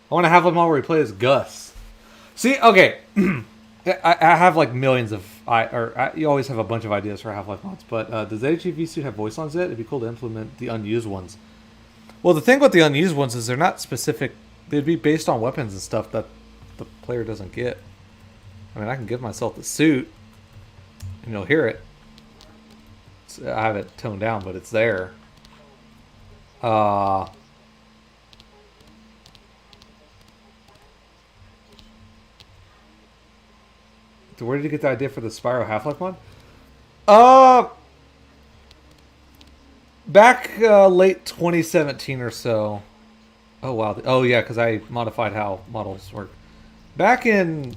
B: I want to have one more where we play as Gus. See, okay. I have like millions of you always have a bunch of ideas for Half-Life mods, but does HEV suit have voice lines yet? It'd be cool to implement the unused ones. Well, the thing with the unused ones is they're not specific. They'd be based on weapons and stuff that the player doesn't get. I mean, I can give myself the suit, and you'll hear it. I have it toned down, but it's there. Where did you get the idea for the Spyro Half-Life mod? back late 2017 or so. Oh wow. Oh yeah, because I modified how models work. Back in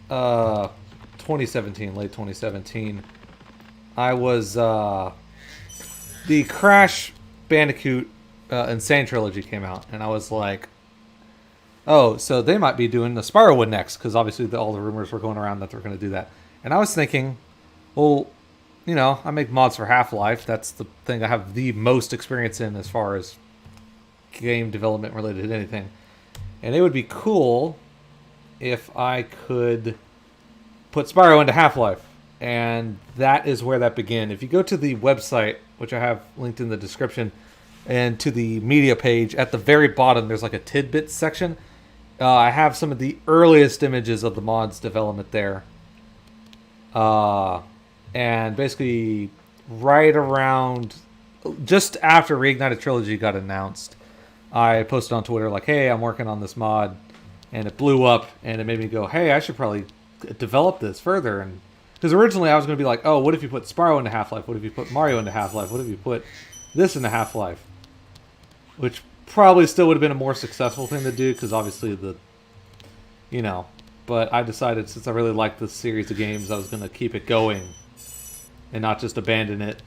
B: 2017, late 2017, I was the Crash Bandicoot Insane Trilogy came out, and I was like, oh, so they might be doing the Spyro one next, because obviously all the rumors were going around that they're going to do that. And I was thinking, well, you know, I make mods for Half-Life. That's the thing I have the most experience in as far as game development related to anything. And it would be cool if I could put Spyro into Half-Life. And that is where that began. If you go to the website, which I have linked in the description, and to the media page, at the very bottom, there's like a tidbits section. I have some of the earliest images of the mod's development there. And basically, right around, just after Reignited Trilogy got announced, I posted on Twitter like, hey, I'm working on this mod. And it blew up, and it made me go, hey, I should probably develop this further. And because originally I was going to be like, oh, what if you put Spyro into Half-Life? What if you put Mario into Half-Life? What if you put this into Half-Life? Which probably still would have been a more successful thing to do, because obviously you know. But I decided, since I really liked this series of games, I was going to keep it going and not just abandon it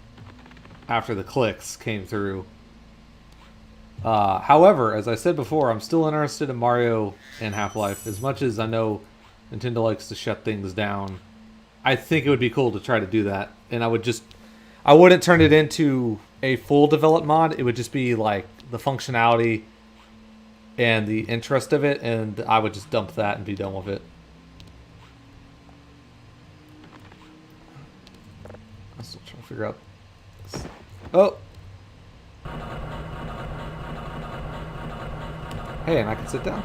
B: after the clicks came through. However, as I said before, I'm still interested in Mario and Half-Life. As much as I know Nintendo likes to shut things down, I think it would be cool to try to do that. And I wouldn't turn it into a full developed mod. It would just be like the functionality and the interest of it, and I would just dump that and be done with it. I'm still trying to figure out this. Oh! Hey, and I can sit down.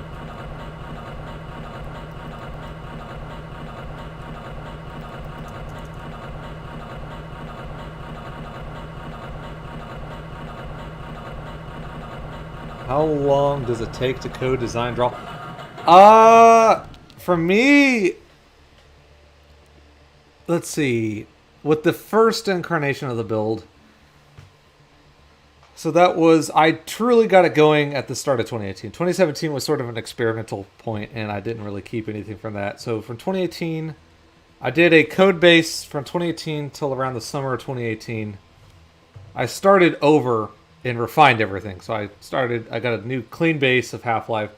B: How long does it take to code, design, draw? For me, let's see. With the first incarnation of the build, so that was, I truly got it going at the start of 2018. 2017 was sort of an experimental point, and I didn't really keep anything from that. So from 2018, I did a code base from 2018 till around the summer of 2018. I started over and refined everything. So I got a new clean base of Half-Life,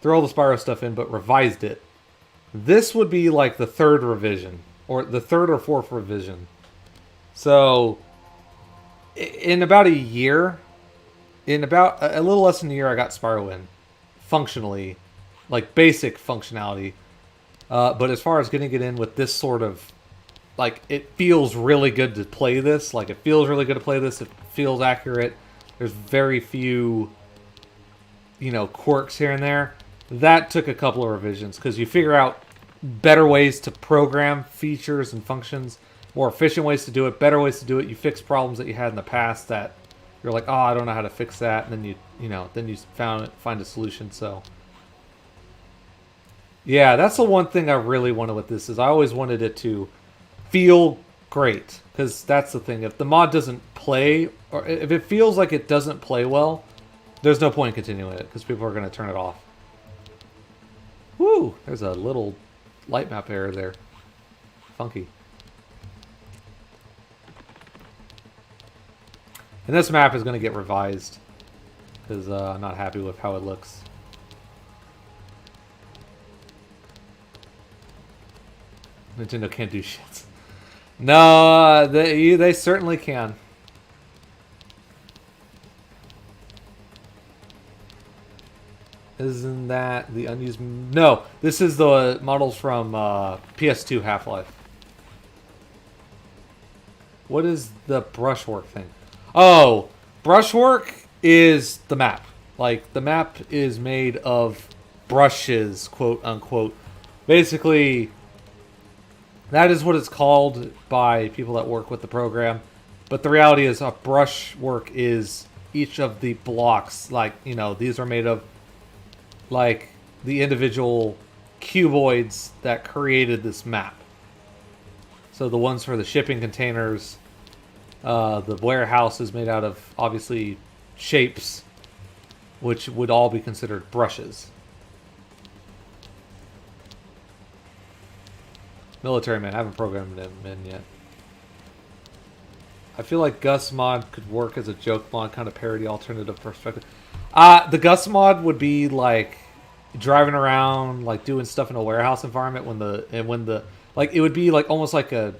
B: threw all the Spyro stuff in, but revised it. This would be like the third revision, or the third or fourth revision. So in about a year, in about a little less than a year, I got Spyro in, functionally, like basic functionality. But as far as getting it in with this sort of, like, it feels really good to play this. Like, it feels really good to play this. It feels accurate. There's very few, you know, quirks here and there. That took a couple of revisions, because you figure out better ways to program features and functions, more efficient ways to do it, better ways to do it. You fix problems that you had in the past that you're like, oh, I don't know how to fix that, and then you find a solution. So yeah, that's the one thing I really wanted with this, is I always wanted it to feel great, because that's the thing. If the mod doesn't play, or if it feels like it doesn't play well, there's no point in continuing it, because people are going to turn it off. Woo! There's a little light map error there. Funky. And this map is going to get revised, because I'm not happy with how it looks. Nintendo can't do shit. No, they certainly can. Isn't that the unused? No, this is the models from PS2 Half-Life. What is the brushwork thing? Oh, brushwork is the map. Like, the map is made of brushes, quote unquote. Basically, that is what it's called by people that work with the program. But the reality is, a brushwork is each of the blocks. Like, you know, these are made of, like, the individual cuboids that created this map. So the ones for the shipping containers, The warehouse is made out of, obviously, shapes, which would all be considered brushes. Military man, I haven't programmed them in yet. I feel like Gus mod could work as a joke mod, kind of parody alternative perspective. The Gus mod would be like driving around, like doing stuff in a warehouse environment when the like it would be like almost like a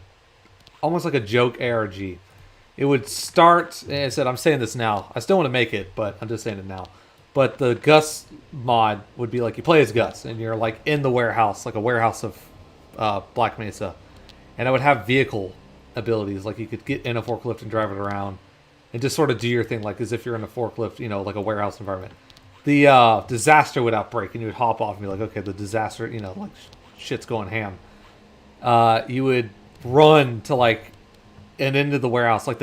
B: joke ARG. It would start, and I said, I'm saying this now. I still want to make it, but I'm just saying it now. But the Gus mod would be like you play as Gus, and you're like in the warehouse, like a warehouse of Black Mesa, and I would have vehicle abilities, like you could get in a forklift and drive it around, and just sort of do your thing, like as if you're in a forklift, you know, like a warehouse environment. The disaster would outbreak, and you would hop off and be like, okay, the disaster, you know, like shit's going ham. You would run to like and into the warehouse, like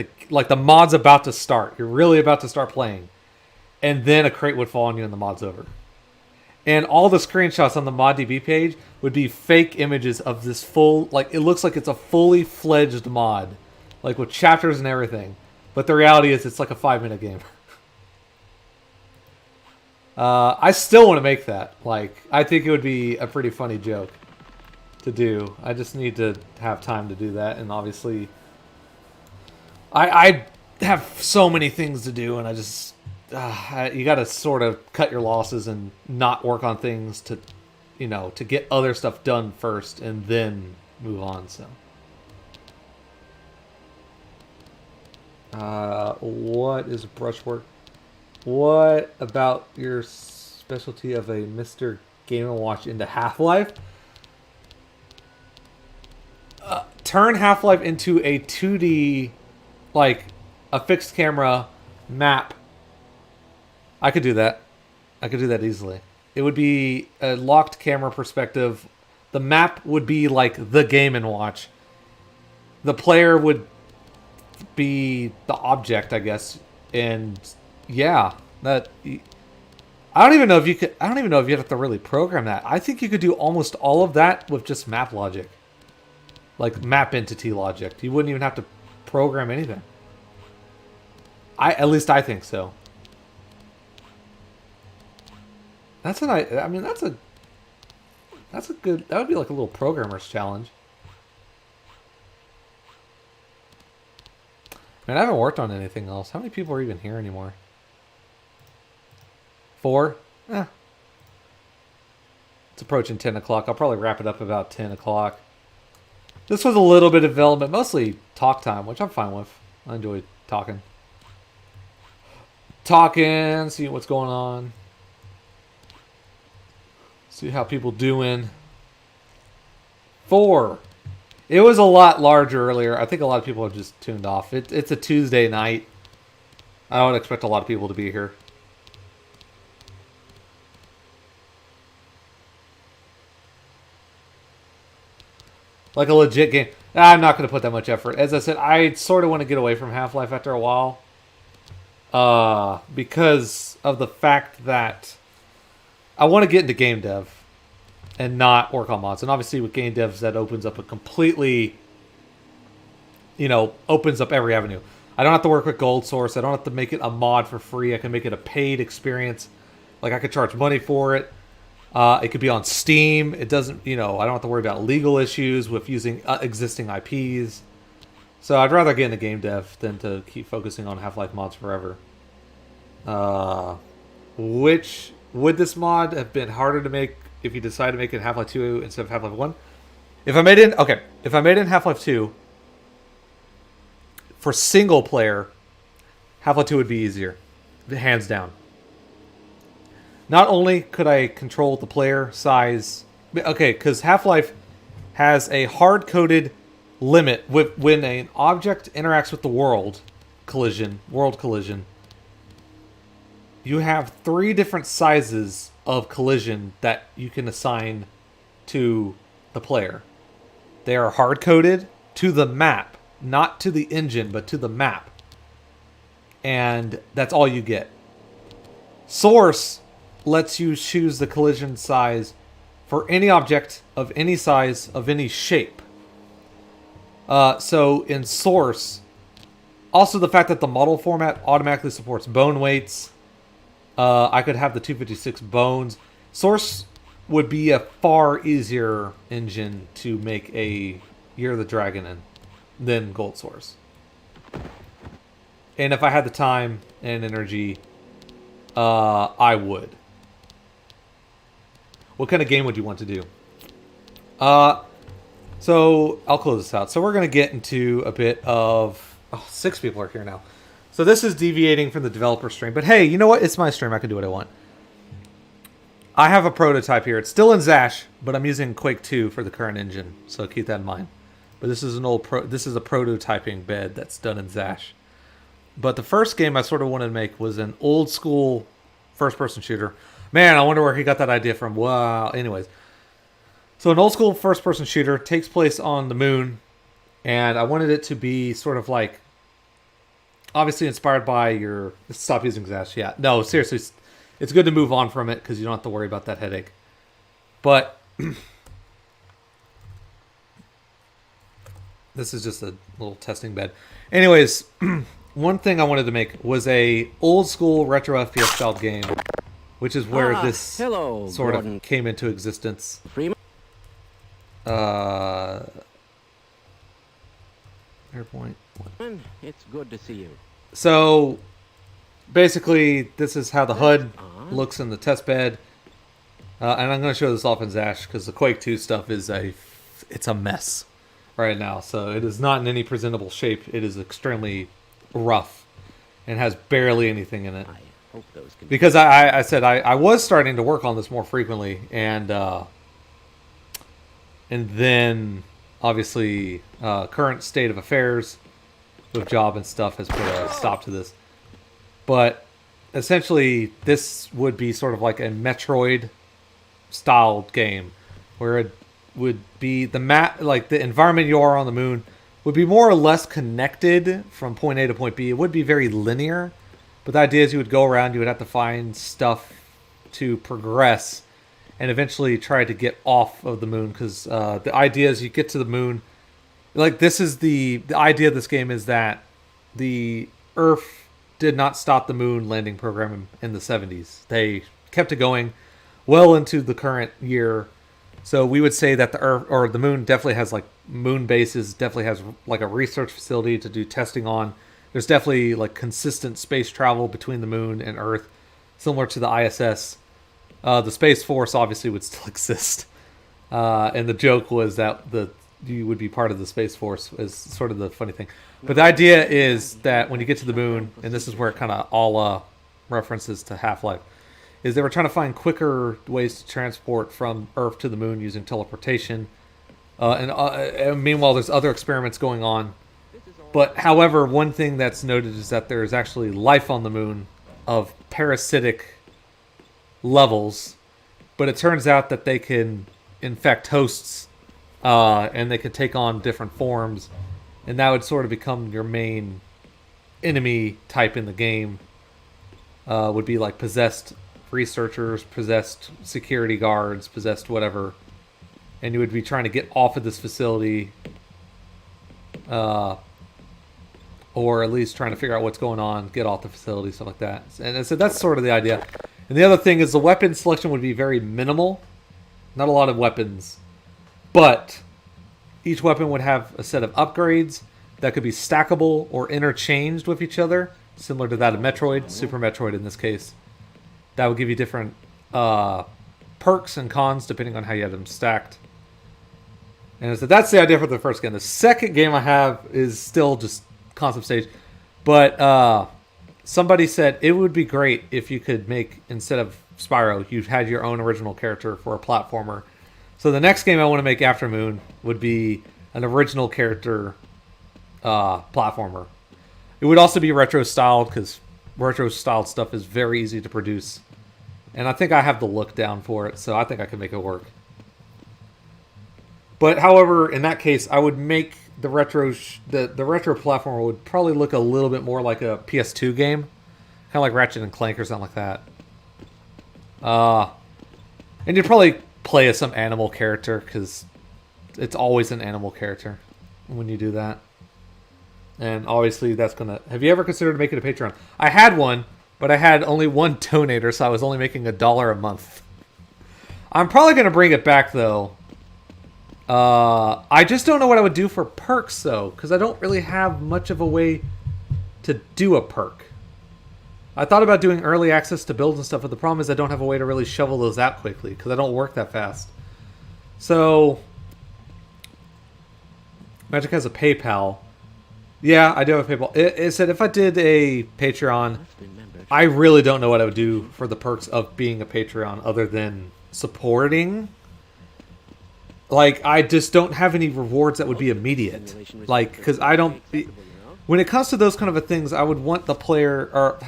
B: the mod's about to start. You're really about to start playing, and then a crate would fall on you, and the mod's over. And all the screenshots on the ModDB page would be fake images of this full, like, it looks like it's a fully fledged mod, like with chapters and everything. But the reality is it's like a 5-minute game. I still want to make that. Like, I think it would be a pretty funny joke to do. I just need to have time to do that. And obviously, I have so many things to do, and I just... you got to sort of cut your losses and not work on things to, you know, to get other stuff done first and then move on. So, what is brushwork? What about your specialty of a Mr. Game & Watch into Half-Life? Turn Half-Life into a 2D, like a fixed camera map. I could do that. I could do that easily. It would be a locked camera perspective. The map would be like the Game & Watch. The player would be the object, I guess. And yeah, that... I don't even know if you could... I don't even know if you'd have to really program that. I think you could do almost all of that with just map logic. Like map entity logic. You wouldn't even have to program anything. At least I think so. That's an... I mean, that's a good... That would be like a little programmer's challenge. Man, I haven't worked on anything else. How many people are even here anymore? 4? Eh. It's approaching 10 o'clock. I'll probably wrap it up about 10 o'clock. This was a little bit of development. Mostly talk time, which I'm fine with. I enjoy talking. Seeing what's going on. See how people doing. 4. It was a lot larger earlier. I think a lot of people have just tuned off. It's a Tuesday night. I don't expect a lot of people to be here. Like a legit game. I'm not going to put that much effort. As I said, I sort of want to get away from Half-Life after a while. Because of the fact that I want to get into game dev and not work on mods. And obviously with game devs, that opens up a completely, you know, opens up every avenue. I don't have to work with Gold Source. I don't have to make it a mod for free. I can make it a paid experience. Like, I could charge money for it. It could be on Steam. It doesn't, you know, I don't have to worry about legal issues with using existing IPs. So I'd rather get into game dev than to keep focusing on Half-Life mods forever. Which would this mod have been harder to make if you decide to make it Half-Life 2 instead of Half-Life 1? If I made it in Half-Life 2 for single player, Half-Life 2 would be easier, hands down. Not only could I control the player size, okay, because Half-Life has a hard-coded limit with when an object interacts with the world collision, you have 3 different sizes of collision that you can assign to the player. They are hard-coded to the map, not to the engine, but to the map. And that's all you get. Source lets you choose the collision size for any object of any size, of any shape. So in Source, Also, the fact that the model format automatically supports bone weights. I could have the 256 bones. Source would be a far easier engine to make a Year of the Dragon in than Gold Source. And if I had the time and energy, I would. What kind of game would you want to do? So I'll close this out. So we're going to get into a bit of... Oh, 6 people are here now. So this is deviating from the developer stream. But hey, you know what? It's my stream. I can do what I want. I have a prototype here. It's still in Zash, but I'm using Quake 2 for the current engine. So keep that in mind. But this is this is a prototyping bed that's done in Zash. But the first game I sort of wanted to make was an old school first-person shooter. Man, I wonder where he got that idea from. Wow. Anyways. So an old school first-person shooter takes place on the moon. And I wanted it to be sort of like... Obviously inspired by your... Stop using Zash. Yeah. No, seriously. It's good to move on from it because you don't have to worry about that headache. But... This is just a little testing bed. Anyways, one thing I wanted to make was a old school retro FPS style game, which is where this
D: hello,
B: sort
D: Gordon
B: of came into existence.
D: Freeman.
B: Airpoint.
D: It's good to see you.
B: So basically, this is how the HUD looks in the test bed, and I'm going to show this off in Zash because the Quake 2 stuff is it's a mess right now. So it is not in any presentable shape. It is extremely rough and has barely anything in it.
D: I hope those can
B: Because I said I was starting to work on this more frequently, and then obviously current state of affairs with job and stuff has put a stop to this. But essentially, this would be sort of like a Metroid styled game where it would be the map, like the environment you are on the moon would be more or less connected from point A to point B. It would be very linear, but the idea is you would go around, you would have to find stuff to progress and eventually try to get off of the moon, because the idea is you get to the moon. Like, this is the idea of this game is that the Earth did not stop the moon landing program in the 70s. They kept it going well into the current year. So we would say that the Earth or the moon definitely has like moon bases, definitely has like a research facility to do testing on. There's definitely like consistent space travel between the moon and Earth, similar to the ISS. The Space Force obviously would still exist. And the joke was that you would be part of the Space Force is sort of the funny thing. But the idea is that when you get to the moon, and this is where it kind of all references to Half-Life, is they were trying to find quicker ways to transport from Earth to the moon using teleportation. And meanwhile, there's other experiments going on. But however, one thing that's noted is that there's actually life on the moon of parasitic levels. But it turns out that they can infect hosts, and they can take on different forms. And that would sort of become your main enemy type in the game. Would be like possessed researchers, possessed security guards, possessed whatever, and you would be trying to get off of this facility, or at least trying to figure out what's going on, get off the facility, stuff like that. And so that's sort of the idea. And the other thing is the weapon selection would be very minimal, not a lot of weapons, but each weapon would have a set of upgrades that could be stackable or interchanged with each other, similar to that of Metroid, Super Metroid in this case. That would give you different perks and cons depending on how you have them stacked. And so that's the idea for the first game. The second game I have is still just concept stage. But somebody said it would be great if you could make, instead of Spyro, you had your own original character for a platformer. So the next game I want to make after Moon would be an original character platformer. It would also be retro-styled, because retro-styled stuff is very easy to produce. And I think I have the look down for it, so I think I can make it work. But, however, in that case, I would make the retro platformer would probably look a little bit more like a PS2 game. Kind of like Ratchet and Clank or something like that. And you'd probably play as some animal character, because it's always an animal character when you do that. And obviously that's gonna... Have you ever considered making a Patreon? I had one, but I had only one donator, so I was only making $1 a month. I'm probably gonna bring it back, though. I just don't know what I would do for perks, though, because I don't really have much of a way to do a perk. I thought about doing early access to builds and stuff, but the problem is I don't have a way to really shovel those out quickly, because I don't work that fast. So... Magic has a PayPal. Yeah, I do have a PayPal. It said if I did a Patreon, I really don't know what I would do for the perks of being a Patreon other than supporting. Like, I just don't have any rewards that would be immediate. Like, because I don't... When it comes to those kind of things, I would want the player... Or,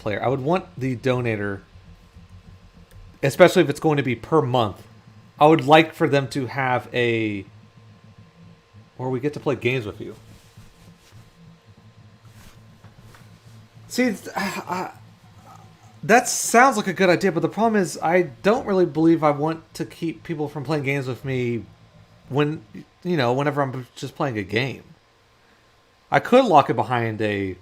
B: I would want the donator, especially if it's going to be per month, I would like for them to have a... Or we get to play games with you. See, that sounds like a good idea, but the problem is I don't really believe I want to keep people from playing games with me when, you know, whenever I'm just playing a game. I could lock it behind a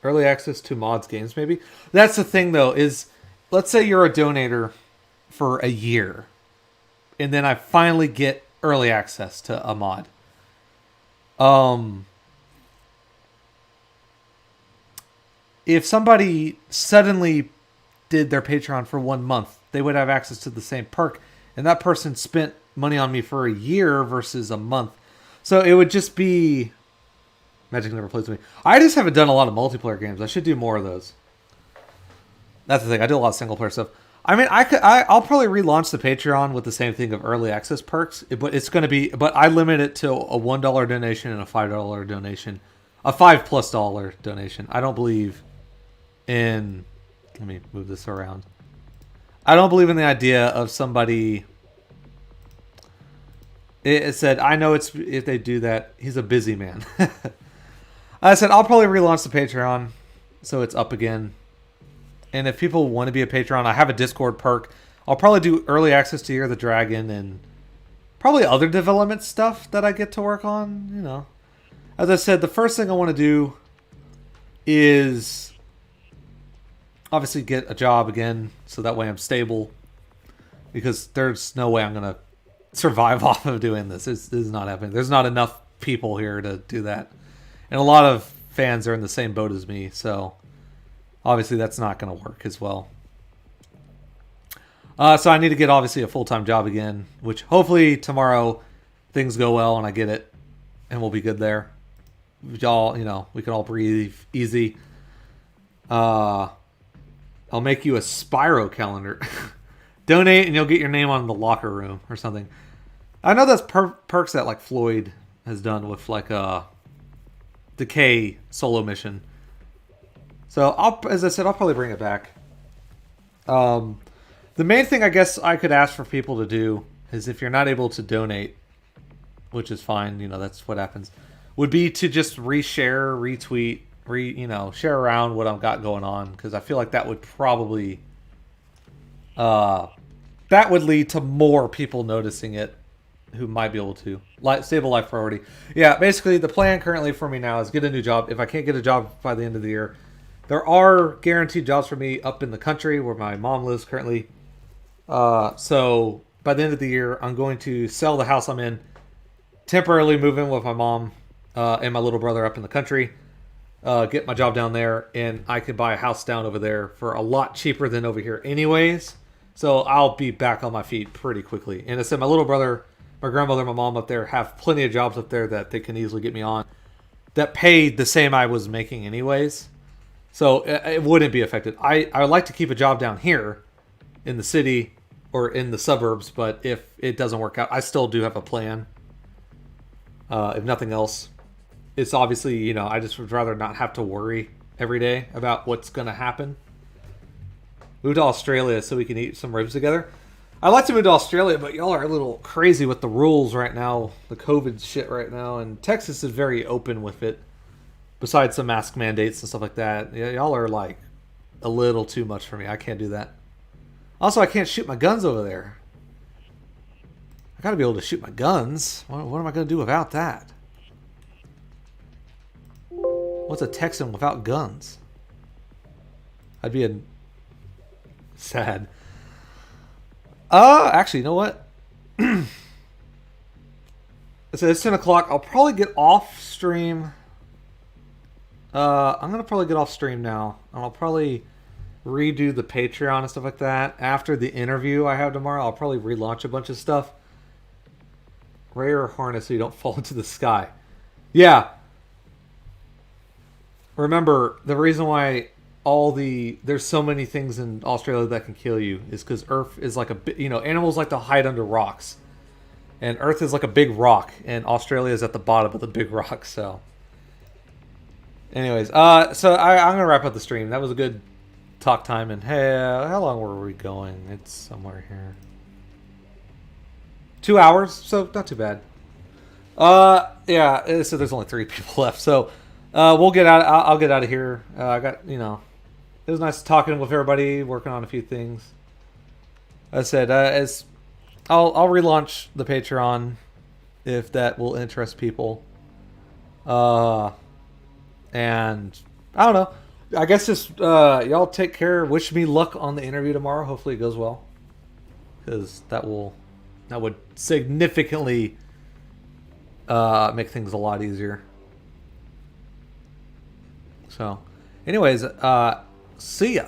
B: early access to mods games, maybe. That's the thing, though, is let's say you're a donator for a year, and then I finally get early access to a mod. If somebody suddenly did their Patreon for 1 month, they would have access to the same perk, and that person spent money on me for a year versus a month. So it would just be... Magic never plays with me. I just haven't done a lot of multiplayer games. I should do more of those. That's the thing. I do a lot of single player stuff. I mean, I'll probably relaunch the Patreon with the same thing of early access perks, but it's going to be... But I limit it to a $1 donation and a $5 donation. A $5+ donation. I don't believe in... Let me move this around. I don't believe in the idea of somebody... It said, I know it's if they do that, he's a busy man. I said, I'll probably relaunch the Patreon so it's up again. And if people want to be a Patreon, I have a Discord perk. I'll probably do early access to Year of the Dragon and probably other development stuff that I get to work on, you know. As I said, the first thing I want to do is obviously get a job again so that way I'm stable. Because there's no way I'm going to survive off of doing this. This is not happening. There's not enough people here to do that. And a lot of fans are in the same boat as me, so obviously that's not going to work as well. So I need to get obviously a full-time job again, which hopefully tomorrow things go well and I get it and we'll be good there. Y'all, you know, we can all breathe easy. I'll make you a Spyro calendar. Donate and you'll get your name on the locker room or something. I know that's perks that like Floyd has done with like a Decay solo mission. So as I said, I'll probably bring it back. The main thing I guess I could ask for people to do is if you're not able to donate, which is fine, you know, that's what happens, would be to just reshare, retweet, share around what I've got going on, because I feel like that would probably that would lead to more people noticing it who might be able to. Stable life priority. Yeah, basically the plan currently for me now is get a new job. If I can't get a job by the end of the year, there are guaranteed jobs for me up in the country where my mom lives currently. So by the end of the year, I'm going to sell the house I'm in, temporarily move in with my mom and my little brother up in the country, get my job down there, and I can buy a house down over there for a lot cheaper than over here anyways. So I'll be back on my feet pretty quickly. And I said my little brother, my grandmother, my mom up there have plenty of jobs up there that they can easily get me on that paid the same I was making anyways. So it wouldn't be affected. I would like to keep a job down here in the city or in the suburbs, but if it doesn't work out, I still do have a plan. If nothing else, it's obviously, you know, I just would rather not have to worry every day about what's going to happen. Move to Australia so we can eat some ribs together. I'd like to move to Australia, but y'all are a little crazy with the rules right now, the COVID shit right now, and Texas is very open with it. Besides some mask mandates and stuff like that, y'all are like a little too much for me. I can't do that. Also, I can't shoot my guns over there. I gotta be able to shoot my guns. What am I gonna do without that? What's a Texan without guns? I'd be a sad. Actually, you know what? So it's 10 o'clock. I'll probably get off stream. I'm gonna probably get off stream now. And I'll probably redo the Patreon and stuff like that. After the interview I have tomorrow, I'll probably relaunch a bunch of stuff. Rare harness so you don't fall into the sky. Yeah. Remember, the reason why there's so many things in Australia that can kill you is because Earth is like animals like to hide under rocks. And Earth is like a big rock, and Australia is at the bottom of the big rock, so. Anyways, so I'm going to wrap up the stream. That was a good talk time, and hey, how long were we going? It's somewhere here. 2 hours, so not too bad. Yeah, so there's only 3 people left, so we'll get out. I'll get out of here. I got, it was nice talking with everybody, working on a few things. I said, I'll relaunch the Patreon if that will interest people. And I don't know. I guess just y'all take care. Wish me luck on the interview tomorrow. Hopefully it goes well, because that would significantly make things a lot easier. So, anyways, see ya.